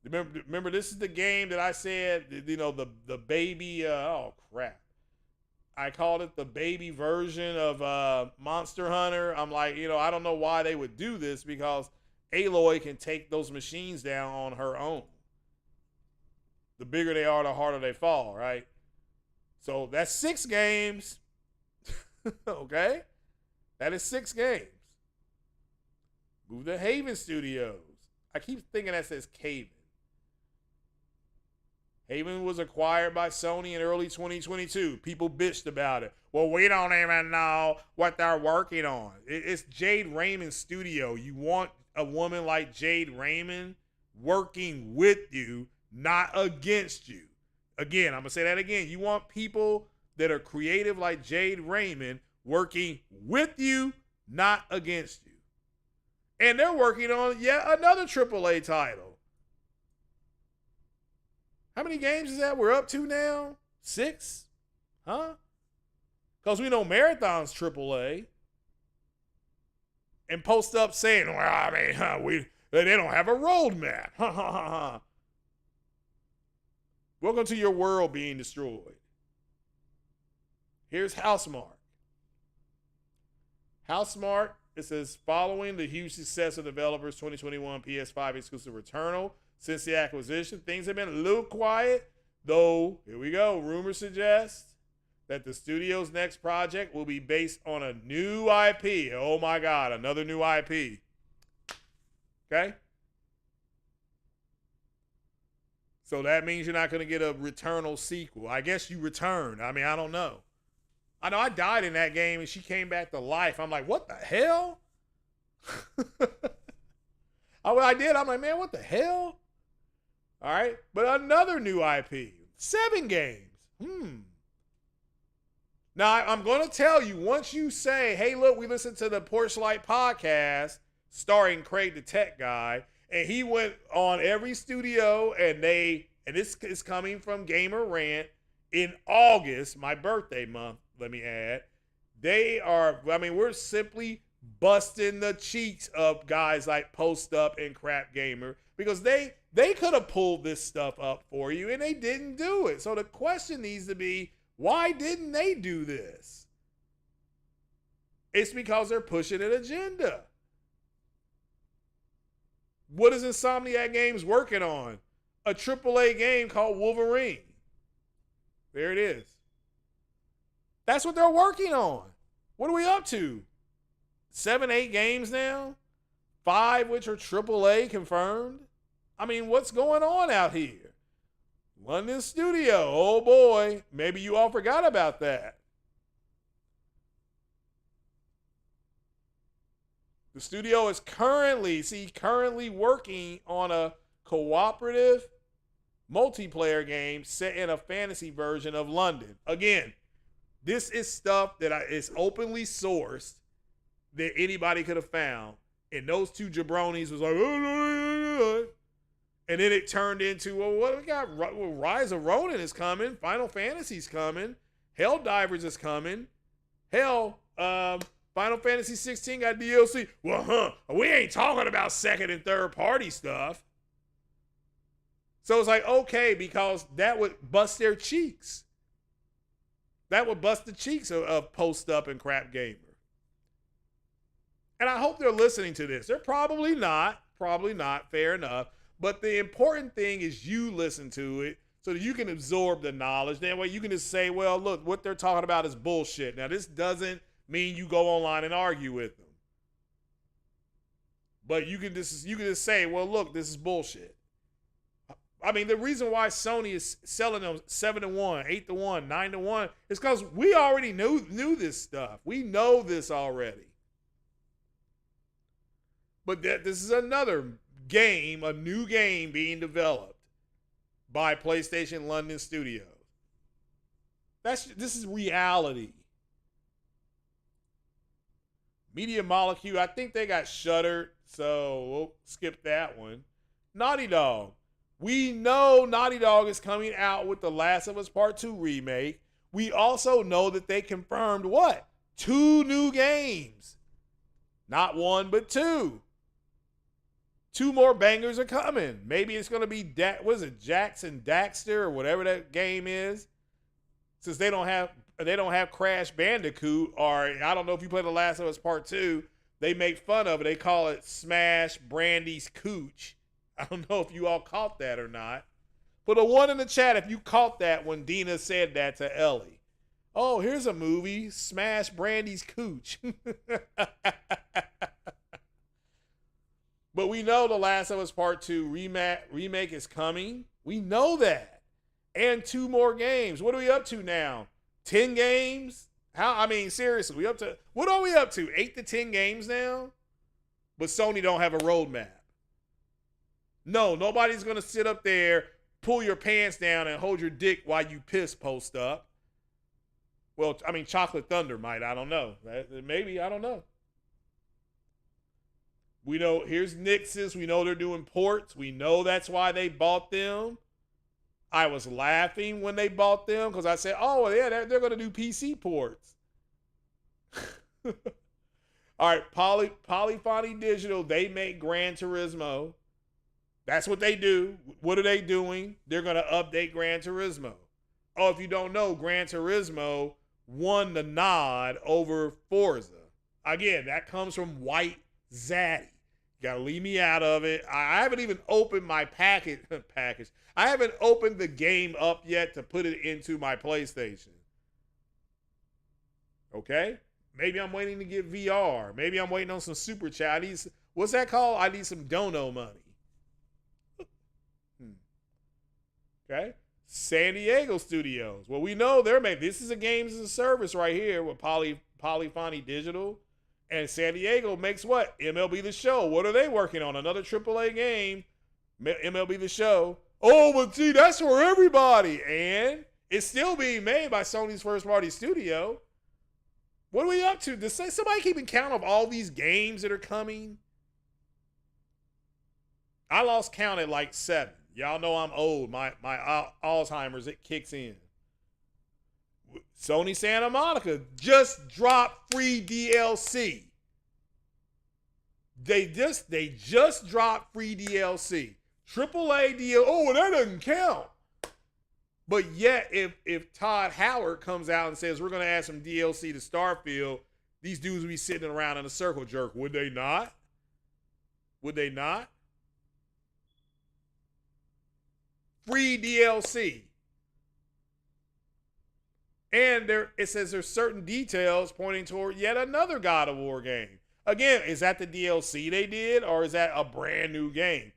Remember, this is the game that I said, the baby, oh crap. I called it the baby version of Monster Hunter. I'm like, I don't know why they would do this because Aloy can take those machines down on her own. The bigger they are, the harder they fall, right? So that's 6 games. Okay? That is 6 games. Move to Haven Studios. I keep thinking that says Caven. Haven was acquired by Sony in early 2022. People bitched about it. Well, we don't even know what they're working on. It's Jade Raymond's studio. You want a woman like Jade Raymond working with you, not against you. Again, I'm going to say that again. You want people that are creative like Jade Raymond working with you, not against you. And they're working on yet another AAA title. How many games is that we're up to now? 6? Huh? Because we know Marathon's AAA. And post up saying, well, I mean, they don't have a roadmap. Welcome to your world being destroyed. Here's Housemarque. Housemarque, it says, following the huge success of developers' 2021 PS5 exclusive Returnal, since the acquisition, things have been a little quiet, though, here we go, rumors suggest that the studio's next project will be based on a new IP. Oh my God, another new IP. Okay? So that means you're not going to get a Returnal sequel. I guess you return. I mean, I don't know. I know I died in that game and she came back to life. I'm like, what the hell? I did. I'm like, man, what the hell? All right. But another new IP. 7 games. Now, I'm going to tell you, once you say, hey, look, we listened to the Porch Light podcast starring Craig the Tech Guy, and he went on every studio, and this is coming from Gamer Rant in August, my birthday month, let me add. We're simply busting the cheeks of guys like Post Up and Crap Gamer because they could have pulled this stuff up for you, and they didn't do it. So the question needs to be, why didn't they do this? It's because they're pushing an agenda. What is Insomniac Games working on? A AAA game called Wolverine. There it is. That's what they're working on. What are we up to? 7, 8 games now? 5 which are AAA confirmed? I mean, what's going on out here? London studio, oh boy. Maybe you all forgot about that. The studio is currently working on a cooperative multiplayer game set in a fantasy version of London. Again, this is stuff that is openly sourced that anybody could have found. And those 2 jabronis was like, oh, and then it turned into, well, what we got? Well, Rise of Ronin is coming. Final Fantasy's coming. Helldivers is coming. Hell, Final Fantasy 16 got DLC. Well, we ain't talking about second and third party stuff. So it's like, okay, because that would bust their cheeks. That would bust the cheeks of Post Up and Crap Gamer. And I hope they're listening to this. They're probably not, fair enough. But the important thing is you listen to it so that you can absorb the knowledge. That way you can just say, well, look, what they're talking about is bullshit. Now, this doesn't mean you go online and argue with them. But you can just say, well, look, this is bullshit. I mean, the reason why Sony is selling them 7-1, 8-1, 9-1 is because we already knew this stuff. We know this already. But this is another game, a new game being developed by PlayStation London Studios. This is reality. Media Molecule, I think they got shuttered, so we'll skip that one. Naughty Dog. We know Naughty Dog is coming out with The Last of Us Part 2 remake. We also know that they confirmed what? 2 new games. Not 1, but 2. 2 more bangers are coming. Maybe it's going to be, Jackson Daxter or whatever that game is. Since they don't have Crash Bandicoot, or I don't know if you play The Last of Us Part 2, they make fun of it. They call it Smash Brandy's Cooch. I don't know if you all caught that or not. Put a 1 in the chat if you caught that when Dina said that to Ellie. Oh, here's a movie. Smash Brandy's cooch. But we know The Last of Us Part 2 remake is coming. We know that. And 2 more games. What are we up to now? 10 games? Seriously, what are we up to? 8 to 10 games now? But Sony don't have a roadmap. No, nobody's going to sit up there, pull your pants down, and hold your dick while you piss post up. Well, Chocolate Thunder might. I don't know. Maybe. I don't know. We know, here's Nix's. We know they're doing ports. We know that's why they bought them. I was laughing when they bought them because I said, oh, yeah, they're going to do PC ports. All right, Polyphony Digital, they make Gran Turismo. That's what they do. What are they doing? They're going to update Gran Turismo. Oh, if you don't know, Gran Turismo won the nod over Forza. Again, that comes from White Zaddy. You got to leave me out of it. I haven't even opened my package. I haven't opened the game up yet to put it into my PlayStation. Okay? Maybe I'm waiting to get VR. Maybe I'm waiting on some super chat. What's that called? I need some dono money. Okay? San Diego Studios. Well, we know they're making, this is a games as a service right here with Polyphony Digital. And San Diego makes what? MLB The Show. What are they working on? Another AAA game. MLB The Show. Oh, but see, that's for everybody. And it's still being made by Sony's first party studio. What are we up to? Does somebody keeping count of all these games that are coming? I lost count at like 7. Y'all know I'm old. My Alzheimer's, it kicks in. Sony Santa Monica just dropped free DLC. They just dropped free DLC. AAA DLC. Oh, well, that doesn't count. But yet, if Todd Howard comes out and says we're going to add some DLC to Starfield, these dudes will be sitting around in a circle jerk. Would they not? Would they not? Free DLC. And it says there's certain details pointing toward yet another God of War game. Again, is that the DLC they did, or is that a brand new game?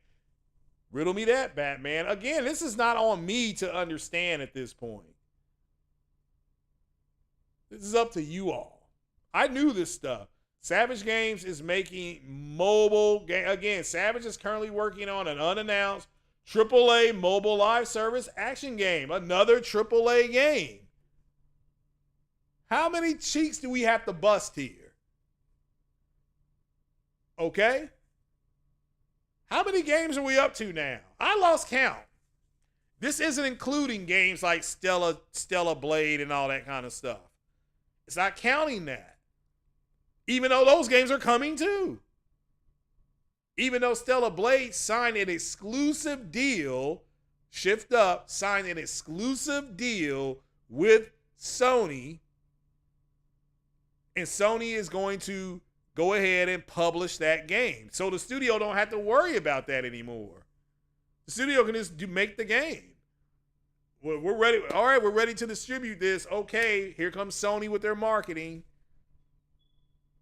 Riddle me that, Batman. Again, this is not on me to understand at this point. This is up to you all. I knew this stuff. Savage Games is making mobile game. Again, Savage is currently working on an unannounced AAA mobile live service action game. Another AAA game. How many cheeks do we have to bust here? Okay? How many games are we up to now? I lost count. This isn't including games like Stella Blade and all that kind of stuff. It's not counting that. Even though those games are coming too. Even though Stella Blade signed an exclusive deal, Shift Up signed an exclusive deal with Sony. And Sony is going to go ahead and publish that game. So the studio don't have to worry about that anymore. The studio can just make the game. We're ready. All right, we're ready to distribute this. Okay, here comes Sony with their marketing.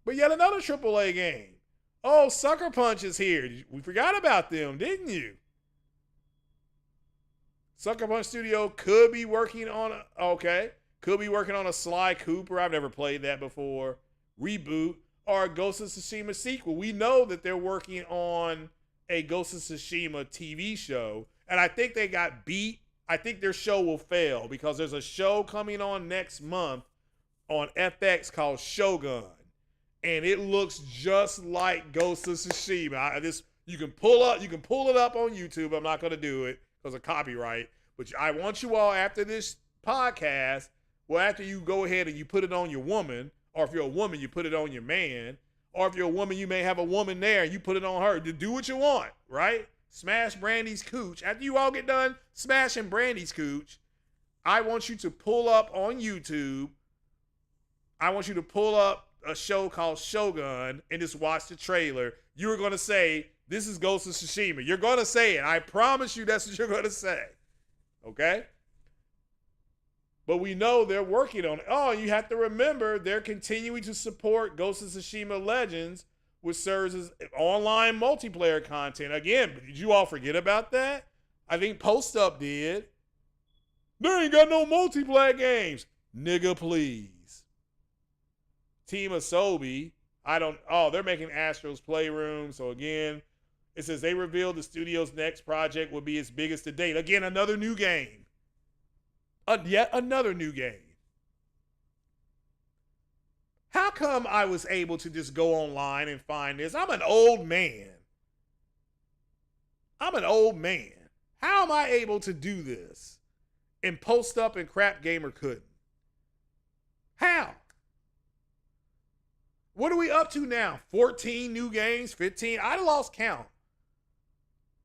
But yet another AAA game. Oh, Sucker Punch is here. We forgot about them, didn't you? Sucker Punch Studio could be working on a Sly Cooper. I've never played that before. Reboot or a Ghost of Tsushima sequel. We know that they're working on a Ghost of Tsushima TV show, and I think they got beat. I think their show will fail because there's a show coming on next month on FX called Shogun, and it looks just like Ghost of Tsushima. You can pull it up on YouTube. I'm not going to do it because of copyright, but I want you all after this podcast. Well, after you go ahead and you put it on your woman, or if you're a woman, you put it on your man, or if you're a woman, you may have a woman there and you put it on her. To do what you want, right? Smash Brandy's cooch. After you all get done smashing Brandy's cooch, I want you to pull up on YouTube. I want you to pull up a show called Shogun and just watch the trailer. You're going to say, this is Ghost of Tsushima. You're going to say it. I promise you that's what you're going to say. Okay? But we know they're working on it. Oh, you have to remember they're continuing to support Ghost of Tsushima Legends, which serves as online multiplayer content. Again, did you all forget about that? I think Post Up did. They ain't got no multiplayer games. Nigga, please. Team Asobi, they're making Astro's Playroom. So again, it says they revealed the studio's next project will be its biggest to date. Again, another new game. Yet another new game. How come I was able to just go online and find this? I'm an old man. How am I able to do this? And Post Up and Crap Gamer couldn't. How? What are we up to now? 14 new games? 15? I lost count.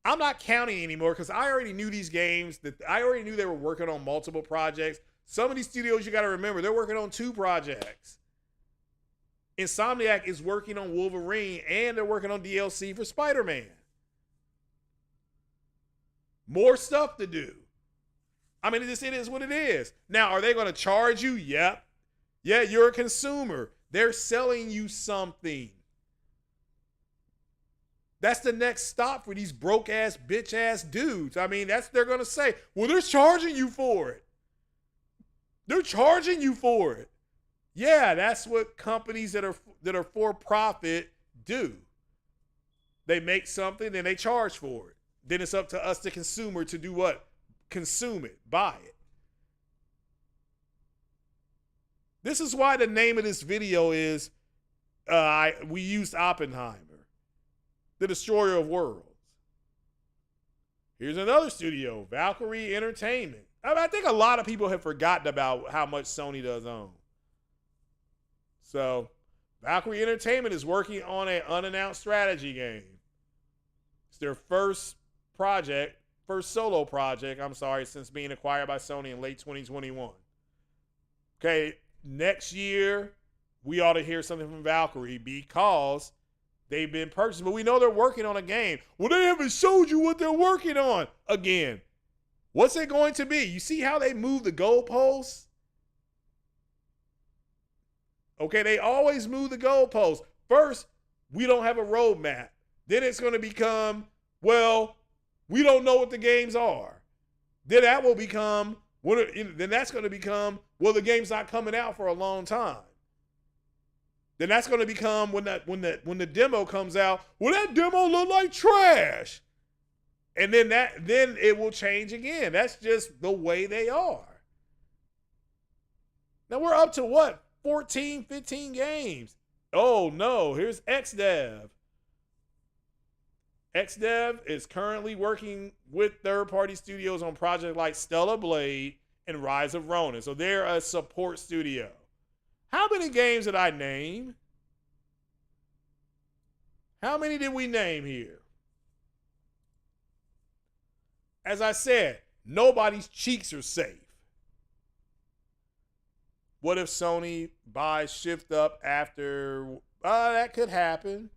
I'm not counting anymore because I already knew these games. I already knew they were working on multiple projects. Some of these studios, you got to remember, they're working on 2 projects. Insomniac is working on Wolverine and they're working on DLC for Spider-Man. More stuff to do. I mean, it is what it is. Now, are they going to charge you? Yep. Yeah, you're a consumer. They're selling you something. That's the next stop for these broke ass, bitch ass dudes. I mean, they're going to say, well, they're charging you for it. They're charging you for it. Yeah, that's what companies that are for profit do. They make something, then they charge for it. Then it's up to us, the consumer, to do what? Consume it, buy it. This is why the name of this video is we used Oppenheimer, the destroyer of worlds. Here's another studio, Valkyrie Entertainment. I think a lot of people have forgotten about how much Sony does own. So, Valkyrie Entertainment is working on an unannounced strategy game. It's their first solo project, since being acquired by Sony in late 2021. Okay, next year, we ought to hear something from Valkyrie because they've been purchased, but we know they're working on a game. Well, they haven't showed you what they're working on. Again, what's it going to be? You see how they move the goalposts? Okay, they always move the goalposts. First, we don't have a roadmap. Then it's going to become, well, we don't know what the games are. Then that will become, then that's going to become, well, the game's not coming out for a long time. Then that's going to become when the demo comes out, well, that demo look like trash. And then it will change again. That's just the way they are. Now we're up to what? 14, 15 games. Oh no, here's XDev. XDev is currently working with third-party studios on projects like Stellar Blade and Rise of Ronin. So they're a support studio. How many games did I name? How many did we name here? As I said, nobody's cheeks are safe. What if Sony buys Shift Up after? That could happen.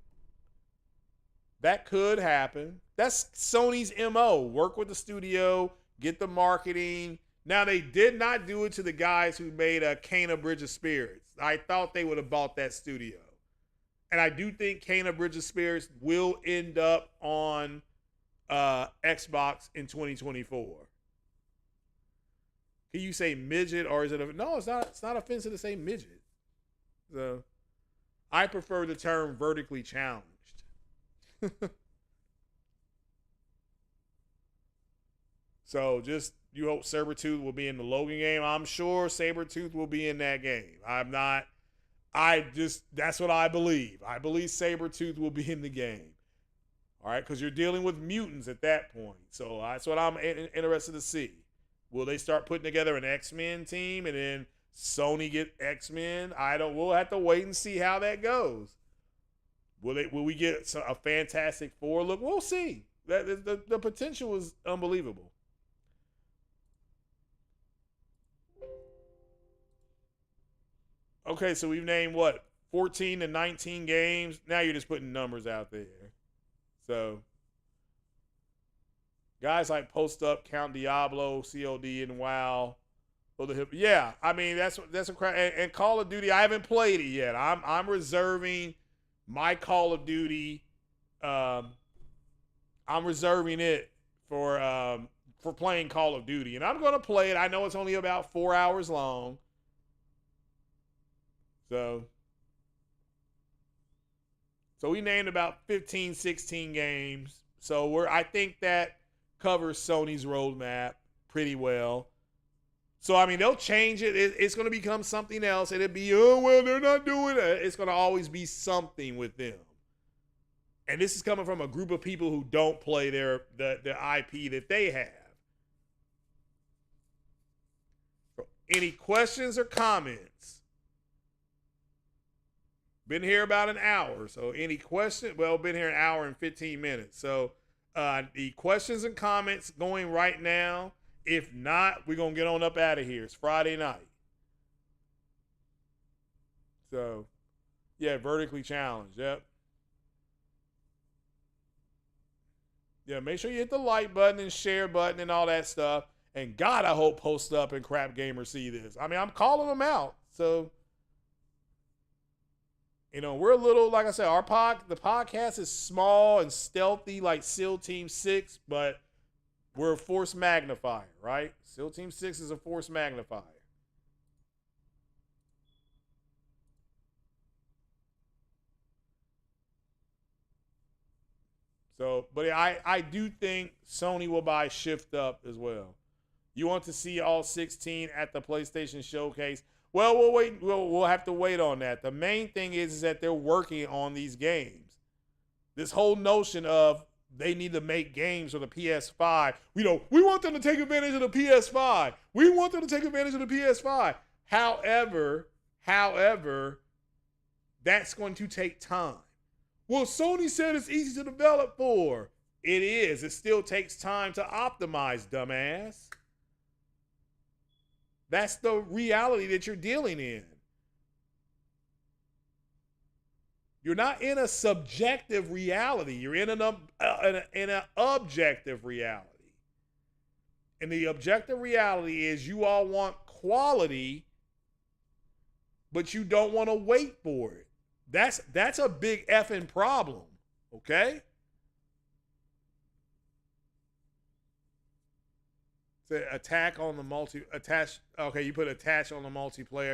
That could happen. That's Sony's MO. Work with the studio, get the marketing. Now, they did not do it to the guys who made Kena Bridge of Spirits. I thought they would have bought that studio. And I do think Kena Bridge of Spirits will end up on Xbox in 2024. Can you say midget or is it no, it's not. It's not offensive to say midget. So I prefer the term vertically challenged. So just you hope Sabretooth will be in the Logan game. I'm sure Sabretooth will be in that game. That's what I believe. I believe Sabretooth will be in the game. All right, because you're dealing with mutants at that point. So that's what I'm interested to see. Will they start putting together an X-Men team and then Sony get X-Men? We'll have to wait and see how that goes. Will we get a Fantastic Four look? We'll see. The potential is unbelievable. Okay, so we've named what? 14 to 19 games. Now you're just putting numbers out there. So Guys like Post Up, Count Diablo, COD, and WoW. Yeah, I mean that's a crap. And Call of Duty, I haven't played it yet. I'm reserving my Call of Duty. I'm reserving it for playing Call of Duty, and I'm going to play it. I know it's only about 4 hours long, so we named about 15, 16 games. So I think that covers Sony's roadmap pretty well. So, I mean, they'll change it. It's going to become something else. It'll be, oh, well, they're not doing it. It's going to always be something with them. And this is coming from a group of people who don't play the IP that they have. So any questions or comments? Been here about an hour. So any questions? Well, been here an hour and 15 minutes. So the questions and comments going right now. If not, we're going to get on up out of here. It's Friday night. So, yeah, vertically challenged. Yep. Yeah, make sure you hit the like button and share button and all that stuff. And God, I hope Post Up and Crap Gamers see this. I mean, I'm calling them out. So, you know, we're a little, like I said, the podcast is small and stealthy like SEAL Team 6, but we're a force magnifier, right? SEAL Team 6 is a force magnifier. So, but I do think Sony will buy Shift Up as well. You want to see all 16 at the PlayStation Showcase? Well, we'll wait. We'll have to wait on that. The main thing is that they're working on these games. This whole notion of they need to make games for the PS5. We want them to take advantage of the PS5. We want them to take advantage of the PS5. However, that's going to take time. Well, Sony said it's easy to develop for. It is. It still takes time to optimize, dumbass. That's the reality that you're dealing in. You're not in a subjective reality. You're in an objective reality. And the objective reality is you all want quality, but you don't want to wait for it. That's a big effing problem, okay? So attach on the multiplayer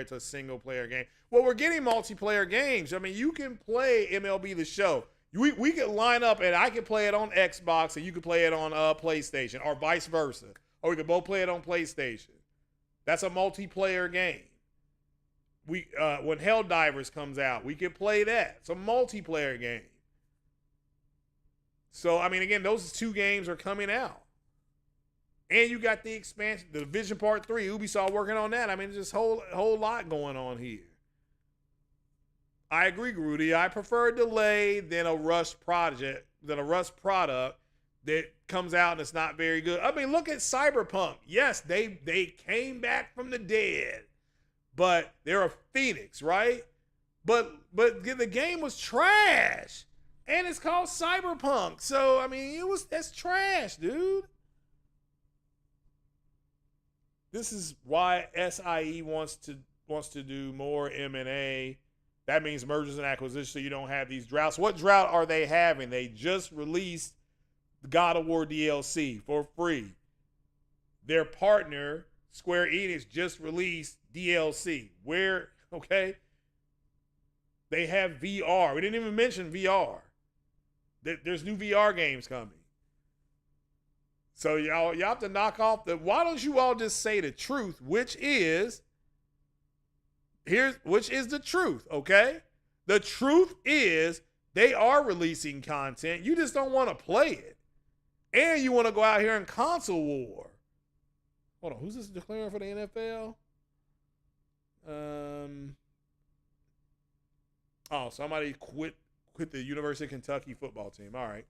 to a single player game. Well, we're getting multiplayer games. I mean, you can play MLB The Show. We could line up and I can play it on Xbox and you could play it on PlayStation or vice versa. Or we could both play it on PlayStation. That's a multiplayer game. When Helldivers comes out, we can play that. It's a multiplayer game. So, I mean, again, those two games are coming out. And you got the expansion, the Division Part 3, Ubisoft working on that. I mean, there's just a whole lot going on here. I agree, Rudy. I prefer a delay than a rush product that comes out and it's not very good. I mean, look at Cyberpunk. Yes, they came back from the dead, but they're a phoenix, right? But the game was trash, and it's called Cyberpunk. So I mean, that's trash, dude. This is why SIE wants to do more M&A. That means mergers and acquisitions, so you don't have these droughts. What drought are they having? They just released the God of War DLC for free. Their partner, Square Enix, just released DLC. Okay? They have VR. We didn't even mention VR. There's new VR games coming. So y'all have to knock off why don't you all just say the truth, which is the truth, okay? The truth is they are releasing content. You just don't want to play it. And you want to go out here and console war. Hold on, who's this declaring for the NFL? Somebody quit the University of Kentucky football team. All right.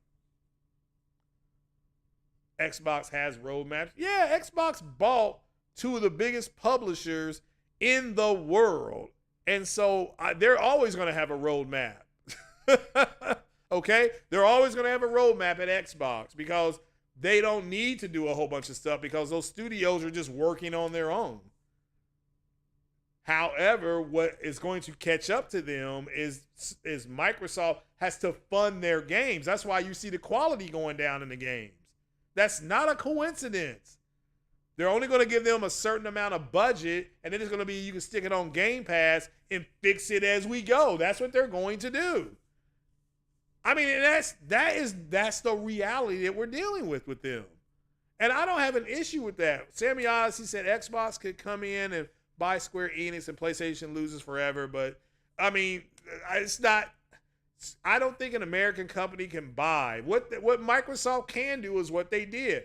Xbox has roadmaps. Yeah, Xbox bought two of the biggest publishers in the world. And so they're always going to have a roadmap. Okay? They're always going to have a roadmap at Xbox because they don't need to do a whole bunch of stuff because those studios are just working on their own. However, what is going to catch up to them is Microsoft has to fund their games. That's why you see the quality going down in the games. That's not a coincidence. They're only going to give them a certain amount of budget, and then it's going to be you can stick it on Game Pass and fix it as we go. That's what they're going to do. I mean, that's the reality that we're dealing with them. And I don't have an issue with that. Sammy Odyssey said Xbox could come in and buy Square Enix and PlayStation loses forever. But, I mean, it's not – I don't think an American company can buy. What Microsoft can do is what they did.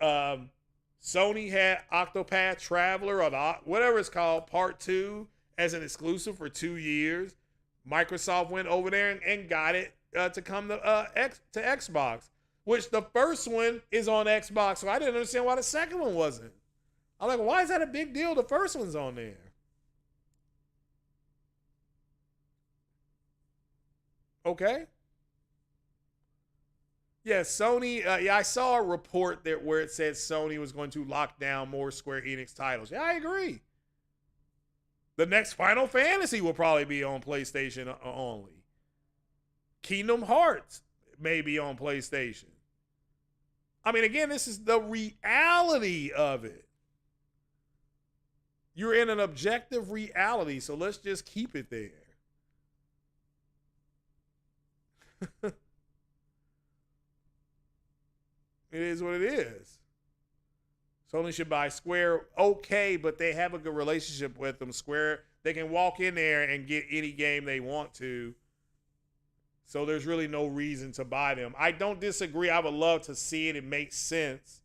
Sony had Octopath Traveler or whatever it's called, Part 2, as an exclusive for 2 years. Microsoft went over there and got it to come to Xbox, which the first one is on Xbox. So I didn't understand why the second one wasn't. I'm like, why is that a big deal? The first one's on there. Okay. Yeah, Sony. Yeah, I saw a report there where it said Sony was going to lock down more Square Enix titles. Yeah, I agree. The next Final Fantasy will probably be on PlayStation only. Kingdom Hearts may be on PlayStation. I mean, again, this is the reality of it. You're in an objective reality, so let's just keep it there. It is what it is. Sony should buy Square, okay, but they have a good relationship with them. Square, they can walk in there and get any game they want to. So there's really no reason to buy them. I don't disagree. I would love to see it. It makes sense.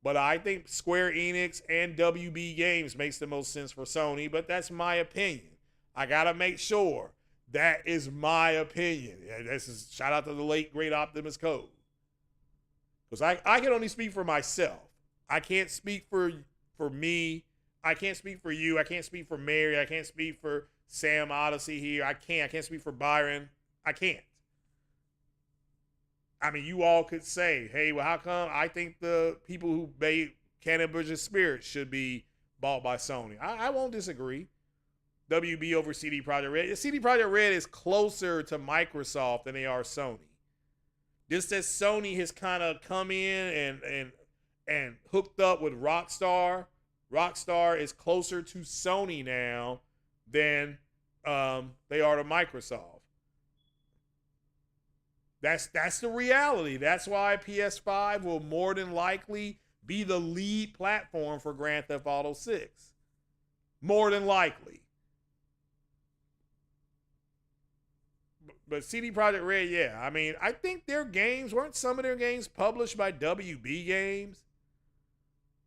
But I think Square Enix and WB Games makes the most sense for Sony, but that's my opinion. I got to make sure that is my opinion. This is shout out to the late, great Optimus Code. Because I can only speak for myself. I can't speak for me. I can't speak for you. I can't speak for Mary. I can't speak for Sam Odyssey here. I can't speak for Byron. I can't. I mean, you all could say, hey, well, how come I think the people who made Cannon Bridges Spirit should be bought by Sony? I won't disagree. WB over CD Projekt Red. CD Projekt Red is closer to Microsoft than they are Sony. Just as Sony has kind of come in and hooked up with Rockstar. Rockstar is closer to Sony now than they are to Microsoft. That's the reality. That's why PS5 will more than likely be the lead platform for Grand Theft Auto 6. More than likely. But CD Projekt Red, yeah. I mean, I think their games, weren't some of their games published by WB Games?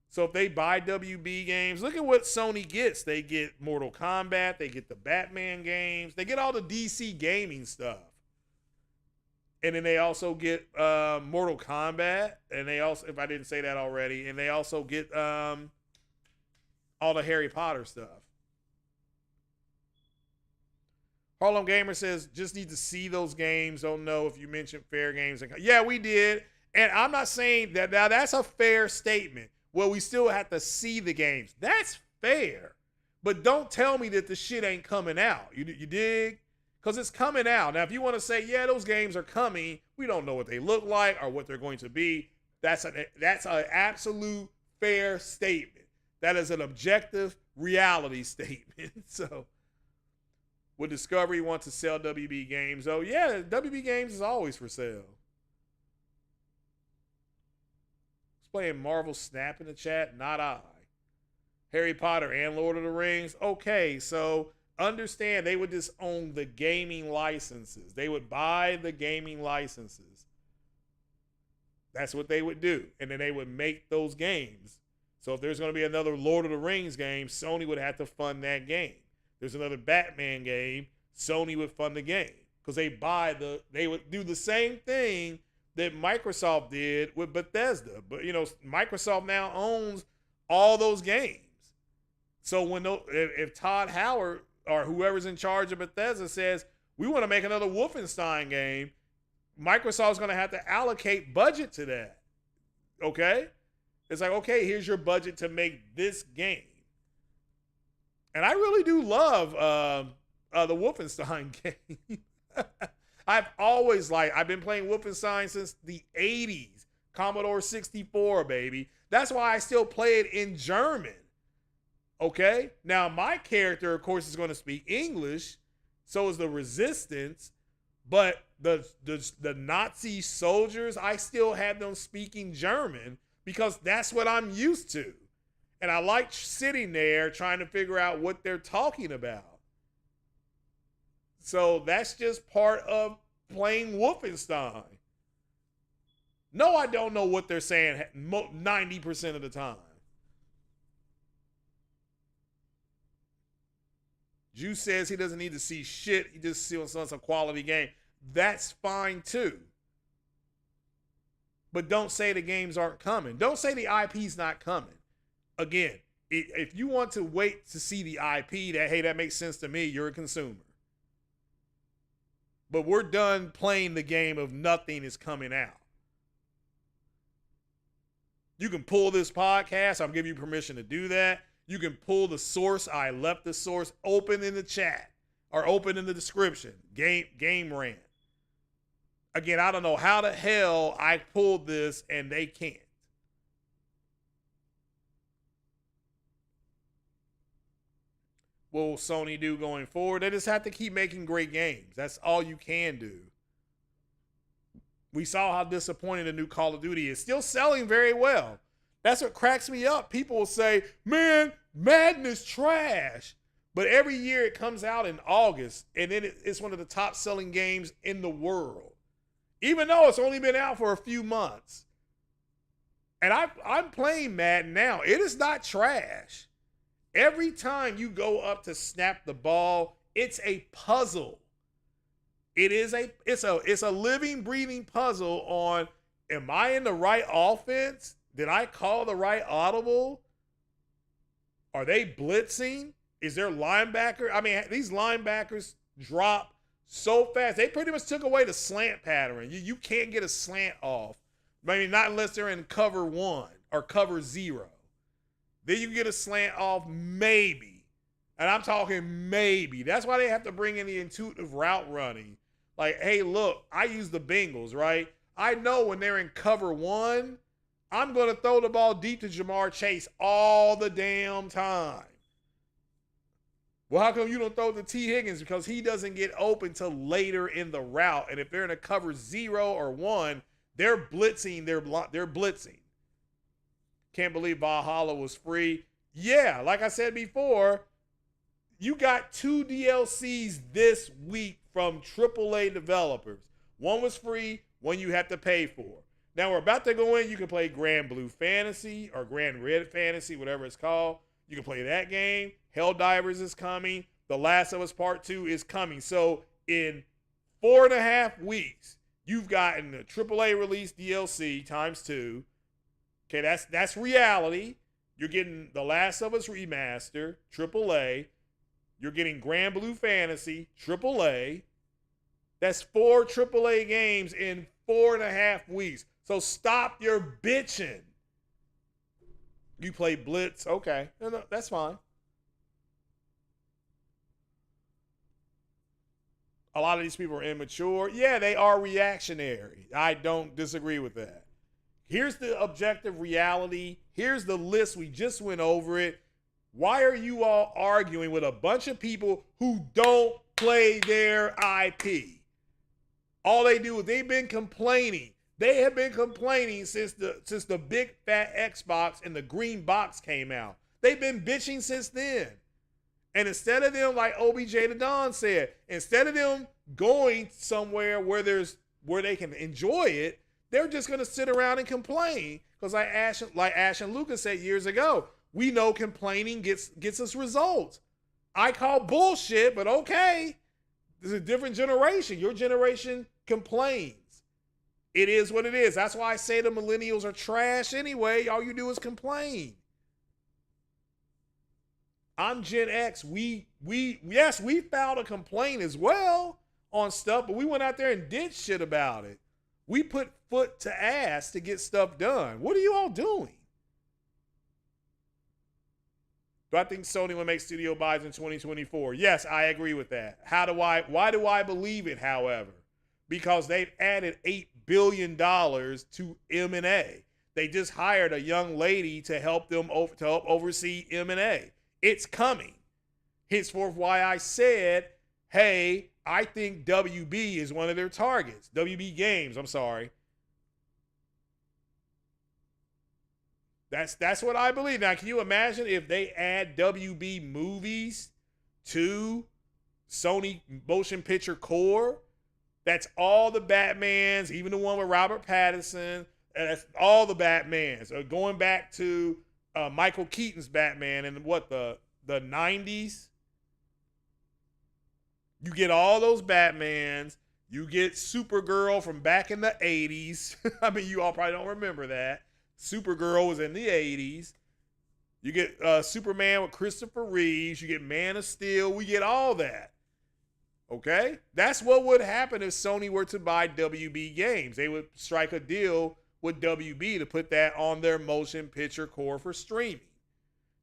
So if they buy WB Games, look at what Sony gets. They get Mortal Kombat. They get the Batman games. They get all the DC gaming stuff. And then they also get Mortal Kombat. And they also, if I didn't say that already, and they also get all the Harry Potter stuff. Harlem Gamer says, just need to see those games. Don't know if you mentioned fair games. Yeah, we did. And I'm not saying that. Now, that's a fair statement. Well, we still have to see the games. That's fair. But don't tell me that the shit ain't coming out. You dig? Because it's coming out. Now, if you want to say, yeah, those games are coming, we don't know what they look like or what they're going to be. That's an absolute fair statement. That is an objective reality statement. So, would Discovery want to sell WB Games? Oh, yeah, WB Games is always for sale. Playing Marvel Snap in the chat, not I. Harry Potter and Lord of the Rings. Okay, so understand they would just own the gaming licenses. They would buy the gaming licenses. That's what they would do. And then they would make those games. So if there's going to be another Lord of the Rings game, Sony would have to fund that game. There's another Batman game, Sony would fund the game. Because they would do the same thing that Microsoft did with Bethesda. But, you know, Microsoft now owns all those games. So if Todd Howard or whoever's in charge of Bethesda says, we want to make another Wolfenstein game, Microsoft's going to have to allocate budget to that. Okay? It's like, okay, here's your budget to make this game. And I really do love the Wolfenstein game. I've been playing Wolfenstein since the 80s. Commodore 64, baby. That's why I still play it in German. Okay? Now, my character, of course, is going to speak English. So is the Resistance. But the Nazi soldiers, I still have them speaking German because that's what I'm used to. And I like sitting there trying to figure out what they're talking about. So that's just part of playing Wolfenstein. No, I don't know what they're saying 90% of the time. Juice says he doesn't need to see shit. He just wants a quality game. That's fine too. But don't say the games aren't coming. Don't say the IP's not coming. Again, if you want to wait to see the IP, that makes sense to me. You're a consumer. But we're done playing the game of nothing is coming out. You can pull this podcast. I'll give you permission to do that. You can pull the source. I left the source open in the chat or open in the description. Game rant. Again, I don't know how the hell I pulled this and they can't. What will Sony do going forward? They just have to keep making great games. That's all you can do. We saw how disappointing the new Call of Duty is. Still selling very well. That's what cracks me up. People will say, man, Madden is trash. But every year it comes out in August, and then it's one of the top selling games in the world. Even though it's only been out for a few months. And I'm playing Madden now. It is not trash. Every time you go up to snap the ball, it's a puzzle. It's a living, breathing puzzle on, am I in the right offense? Did I call the right audible? Are they blitzing? Is there linebacker? I mean, these linebackers drop so fast. They pretty much took away the slant pattern. You can't get a slant off. Maybe not unless they're in cover 1 or cover 0. Then you can get a slant off, maybe. And I'm talking maybe. That's why they have to bring in the intuitive route running. Like, hey, look, I use the Bengals, right? I know when they're in cover 1, I'm going to throw the ball deep to Jamar Chase all the damn time. Well, how come you don't throw to T. Higgins? Because he doesn't get open till later in the route. And if they're in a cover 0 or 1, they're blitzing. They're blitzing. Can't believe Valhalla was free. Yeah, like I said before, you got 2 DLCs this week from AAA developers. One was free, one you have to pay for. Now we're about to go in. You can play Grand Blue Fantasy or Grand Red Fantasy, whatever it's called. You can play that game. Helldivers is coming. The Last of Us Part 2 is coming. So in 4.5 weeks, you've gotten the AAA release DLC times 2. Okay, that's reality. You're getting The Last of Us Remaster, AAA. You're getting Grand Blue Fantasy, AAA. That's 4 AAA games in 4.5 weeks. So stop your bitching. You play Blitz, okay. No, that's fine. A lot of these people are immature. Yeah, they are reactionary. I don't disagree with that. Here's the objective reality. Here's the list. We just went over it. Why are you all arguing with a bunch of people who don't play their IP? All they do is they've been complaining. They have been complaining since the big fat Xbox and the green box came out. They've been bitching since then. And instead of them, like OBJ the Don said, instead of them going somewhere where they can enjoy it, they're just going to sit around and complain. Because like Ash and Lucas said years ago, we know complaining gets us results. I call bullshit, but okay. This is a different generation. Your generation complains. It is what it is. That's why I say the millennials are trash anyway. All you do is complain. I'm Gen X. We filed a complaint as well on stuff, but we went out there and did shit about it. We put foot to ass to get stuff done. What are you all doing? Do I think Sony will make studio buys in 2024? Yes, I agree with that. Why do I believe it, however? Because they've added $8 billion to M&A. They just hired a young lady to help oversee M&A. It's coming. Henceforth, why I said, hey, I think WB is one of their targets. WB Games, I'm sorry. That's what I believe. Now, can you imagine if they add WB movies to Sony Motion Picture Core? That's all the Batmans, even the one with Robert Pattinson. That's all the Batmans. Going back to Michael Keaton's Batman in the 90s. You get all those Batmans. You get Supergirl from back in the 80s. I mean, you all probably don't remember that. Supergirl was in the 80s. You get Superman with Christopher Reeves. You get Man of Steel. We get all that. Okay? That's what would happen if Sony were to buy WB Games. They would strike a deal with WB to put that on their motion picture core for streaming.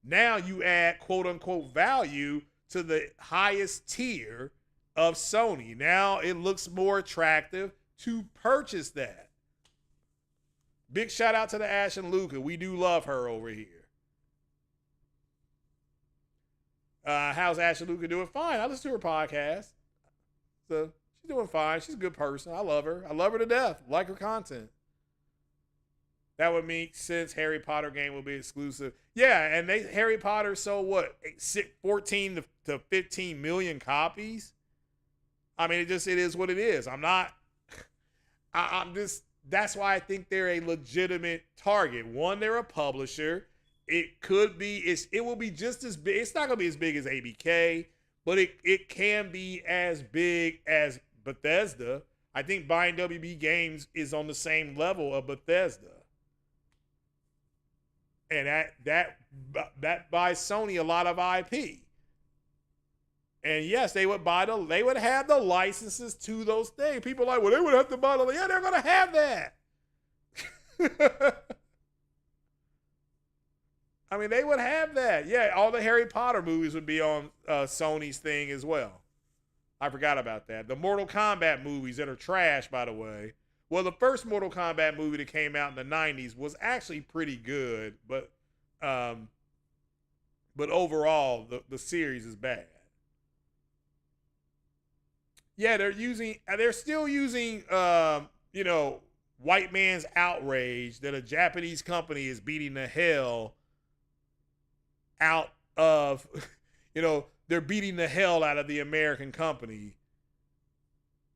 Now you add quote unquote value to the highest tier of Sony. Now it looks more attractive to purchase that. Big shout out to the Ash and Luca. We do love her over here. How's Ash and Luca doing? Fine. I listen to her podcast. So she's doing fine. She's a good person. I love her. I love her to death. Like her content. That would make sense. Harry Potter game will be exclusive. Yeah, and Harry Potter sold what? 14 to 15 million copies? I mean, it is what it is. I'm just, that's why I think they're a legitimate target. One, they're a publisher. It will be just as big. It's not going to be as big as ABK, but it can be as big as Bethesda. I think buying WB Games is on the same level of Bethesda. And that buys Sony a lot of IP. And yes, they would have the licenses to those things. People are like, well, they would have to buy them. Yeah, they're gonna have that. I mean, they would have that. Yeah, all the Harry Potter movies would be on Sony's thing as well. I forgot about that. The Mortal Kombat movies that are trash, by the way. Well, the first Mortal Kombat movie that came out in the 90s was actually pretty good, but overall, the series is bad. Yeah, they're still using, white man's outrage that a Japanese company is beating the hell out of, they're beating the hell out of the American company.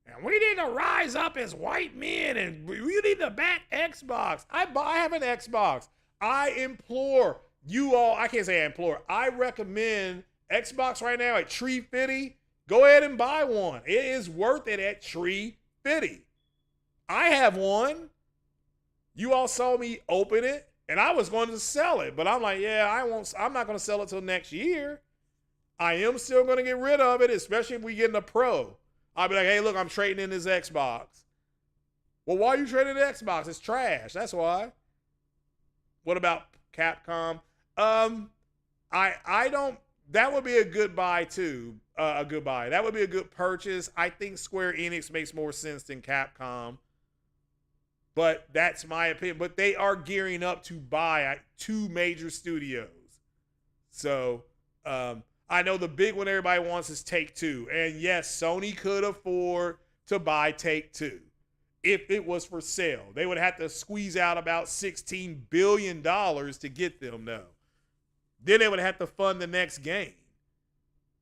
And we need to rise up as white men, and we need to back Xbox. I have an Xbox. I implore you all, I can't say I implore, I recommend Xbox right now at $350. Go ahead and buy one. It is worth it at $350. I have one. You all saw me open it, and I was going to sell it, but I'm like, I'm not going to sell it till next year. I am still going to get rid of it, especially if we get in a pro. I'll be like, hey, look, I'm trading in this Xbox. Well, why are you trading the Xbox? It's trash. That's why. What about Capcom? I don't. That would be a good buy too. A good buy. That would be a good purchase. I think Square Enix makes more sense than Capcom. But that's my opinion. But they are gearing up to buy 2 major studios. So I know the big one everybody wants is Take-Two. And yes, Sony could afford to buy Take-Two if it was for sale. They would have to squeeze out about $16 billion to get them, though. Then they would have to fund the next game.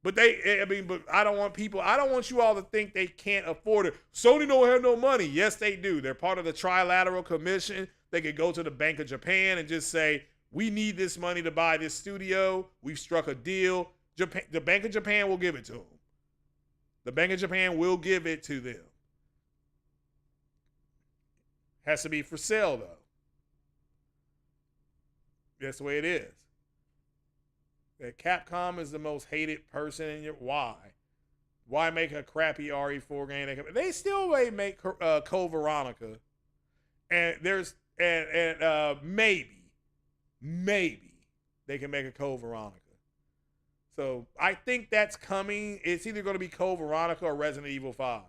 But I don't want you all to think they can't afford it. Sony don't have no money. Yes, they do. They're part of the Trilateral Commission. They could go to the Bank of Japan and just say, we need this money to buy this studio. We've struck a deal. The Bank of Japan will give it to them. The Bank of Japan will give it to them. Has to be for sale, though. That's the way it is. That Capcom is the most hated person in your. Why? Why make a crappy RE4 game? They still may make Code Veronica. And there's maybe they can make a Code Veronica. So I think that's coming. It's either going to be Code Veronica or Resident Evil 5.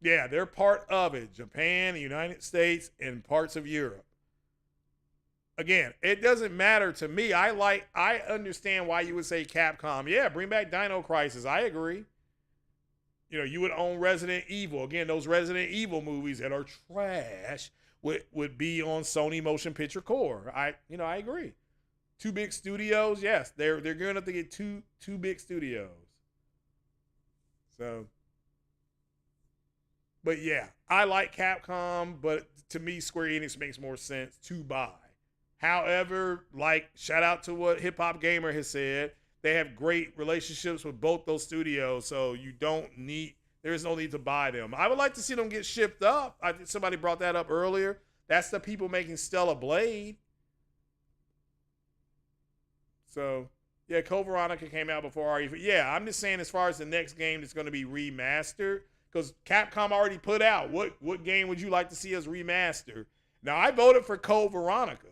Yeah, they're part of it. Japan, the United States, and parts of Europe. Again, it doesn't matter to me. I understand why you would say Capcom. Yeah, bring back Dino Crisis. I agree. You know, you would own Resident Evil. Again, those Resident Evil movies that are trash would be on Sony Motion Picture Core. I agree. Two big studios, yes, they're going to have to get two big studios. So, but yeah, I like Capcom, but to me, Square Enix makes more sense to buy. However, like, shout out to what Hip Hop Gamer has said. They have great relationships with both those studios, so there is no need to buy them. I would like to see them get shipped up. I think somebody brought that up earlier. That's the people making Stellar Blade. So, yeah, Code Veronica came out before RE. Yeah, I'm just saying as far as the next game that's going to be remastered, because Capcom already put out, what game would you like to see us remaster? Now, I voted for Code Veronica,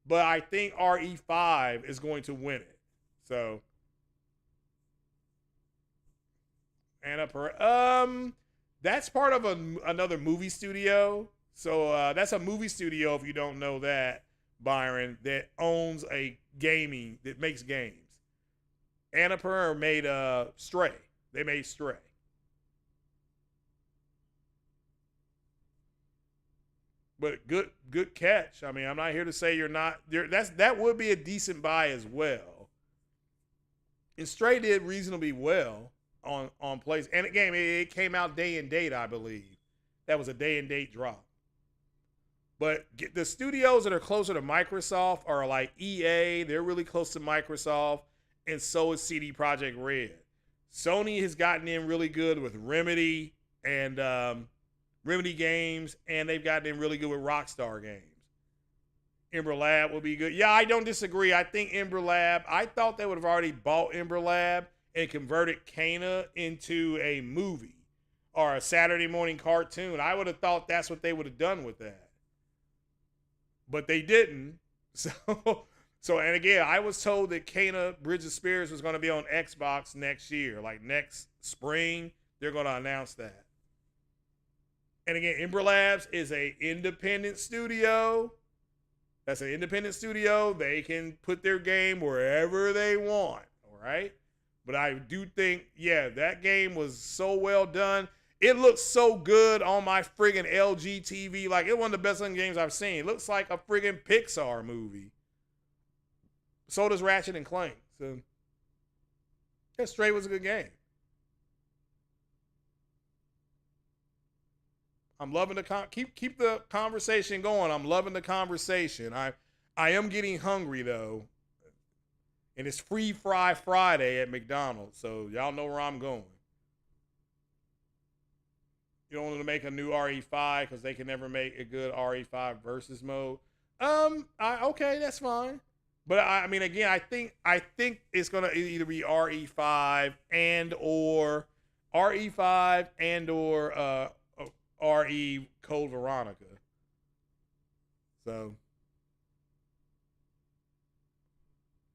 but I think RE5 is going to win it. So, that's part of another movie studio. So that's a movie studio, if you don't know that, Byron, that owns that makes games. Annapurna made Stray. They made Stray. But good catch. I mean, I'm not here to say you're not. That would be a decent buy as well. And Stray did reasonably well on plays. And again, it came out day and date, I believe. That was a day and date drop. But the studios that are closer to Microsoft are like EA. They're really close to Microsoft. And so is CD Projekt Red. Sony has gotten in really good with Remedy and Remedy games, and they've gotten in really good with Rockstar games. Ember Lab will be good. Yeah, I don't disagree. I think Ember Lab, I thought they would have already bought Ember Lab and converted Kana into a movie or a Saturday morning cartoon. I would have thought that's what they would have done with that. But they didn't. So and again, I was told that Kana Bridge of Spirits was going to be on Xbox next year. Like next spring, they're going to announce that. And again, Ember Labs is an independent studio. That's an independent studio. They can put their game wherever they want. All right. But I do think, yeah, that game was so well done. It looks so good on my friggin' LG TV. Like, it's one of the best looking games I've seen. It looks like a friggin' Pixar movie. So does Ratchet and Clank. So, yeah, Stray was a good game. I'm loving the keep the conversation going. I'm loving the conversation. I am getting hungry though, and it's Free Fry Friday at McDonald's, so y'all know where I'm going. You don't want to make a new RE5 because they can never make a good RE5 versus mode. Okay, that's fine. But I mean, again, I think it's gonna either be RE5 and or RE Code Veronica. So,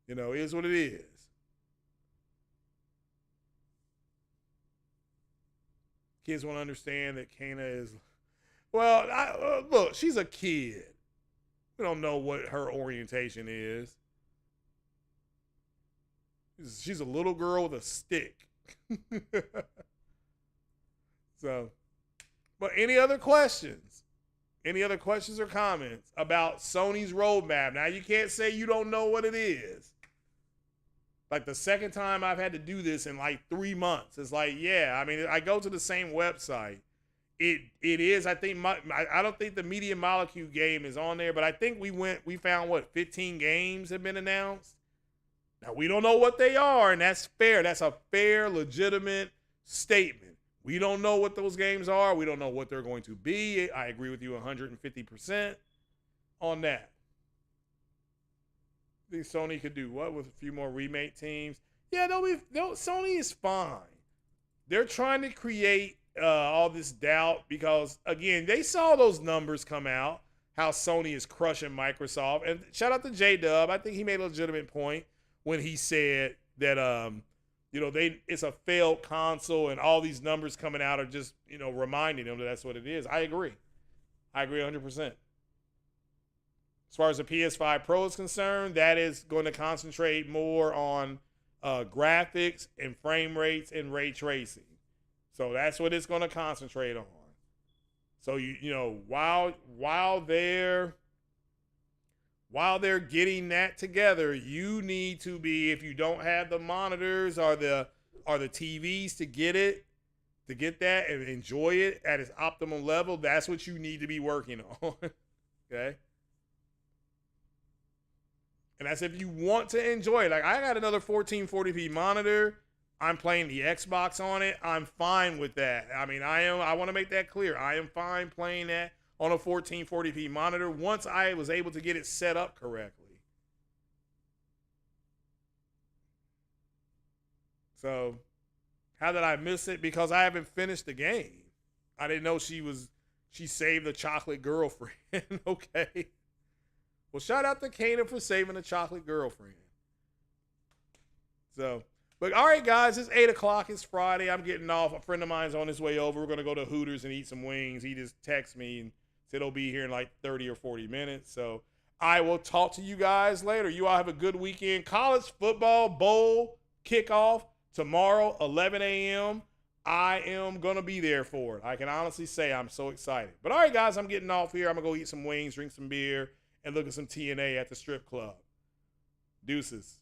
it is what it is. Kids want to understand that Kana is, well, look, she's a kid. We don't know what her orientation is. She's a little girl with a stick. So, but any other questions? Any other questions or comments about Sony's roadmap? Now, you can't say you don't know what it is. Like the second time I've had to do this in like 3 months. It's like, yeah, I mean, I go to the same website. It is, I think, I don't think the Media Molecule game is on there, but I think we found 15 games have been announced. Now, we don't know what they are, and that's fair. That's a fair, legitimate statement. We don't know what those games are. We don't know what they're going to be. I agree with you 150% on that. I think Sony could do what with a few more remake teams? Yeah, Sony is fine. They're trying to create all this doubt because, again, they saw those numbers come out, how Sony is crushing Microsoft. And shout out to J-Dub. I think he made a legitimate point when he said that, it's a failed console and all these numbers coming out are just, reminding them that that's what it is. I agree 100%. As far as the PS5 Pro is concerned, that is going to concentrate more on graphics and frame rates and ray tracing. So that's what it's going to concentrate on. So while they're getting that together, you need to be, if you don't have the monitors or the TVs to get that and enjoy it at its optimal level, that's what you need to be working on. Okay? And that's if you want to enjoy it. Like, I got another 1440p monitor. I'm playing the Xbox on it. I'm fine with that. I mean, I want to make that clear. I am fine playing that on a 1440p monitor once I was able to get it set up correctly. So, how did I miss it? Because I haven't finished the game. I didn't know she saved the chocolate girlfriend. Okay. Well, shout out to Kana for saving the chocolate girlfriend. So, but all right, guys, it's 8 o'clock. It's Friday. I'm getting off. A friend of mine's on his way over. We're going to go to Hooters and eat some wings. He just texted me and said he'll be here in like 30 or 40 minutes. So I will talk to you guys later. You all have a good weekend. College football bowl kickoff tomorrow, 11 a.m. I am going to be there for it. I can honestly say I'm so excited. But all right, guys, I'm getting off here. I'm going to go eat some wings, drink some beer, and look at some TNA at the strip club. Deuces.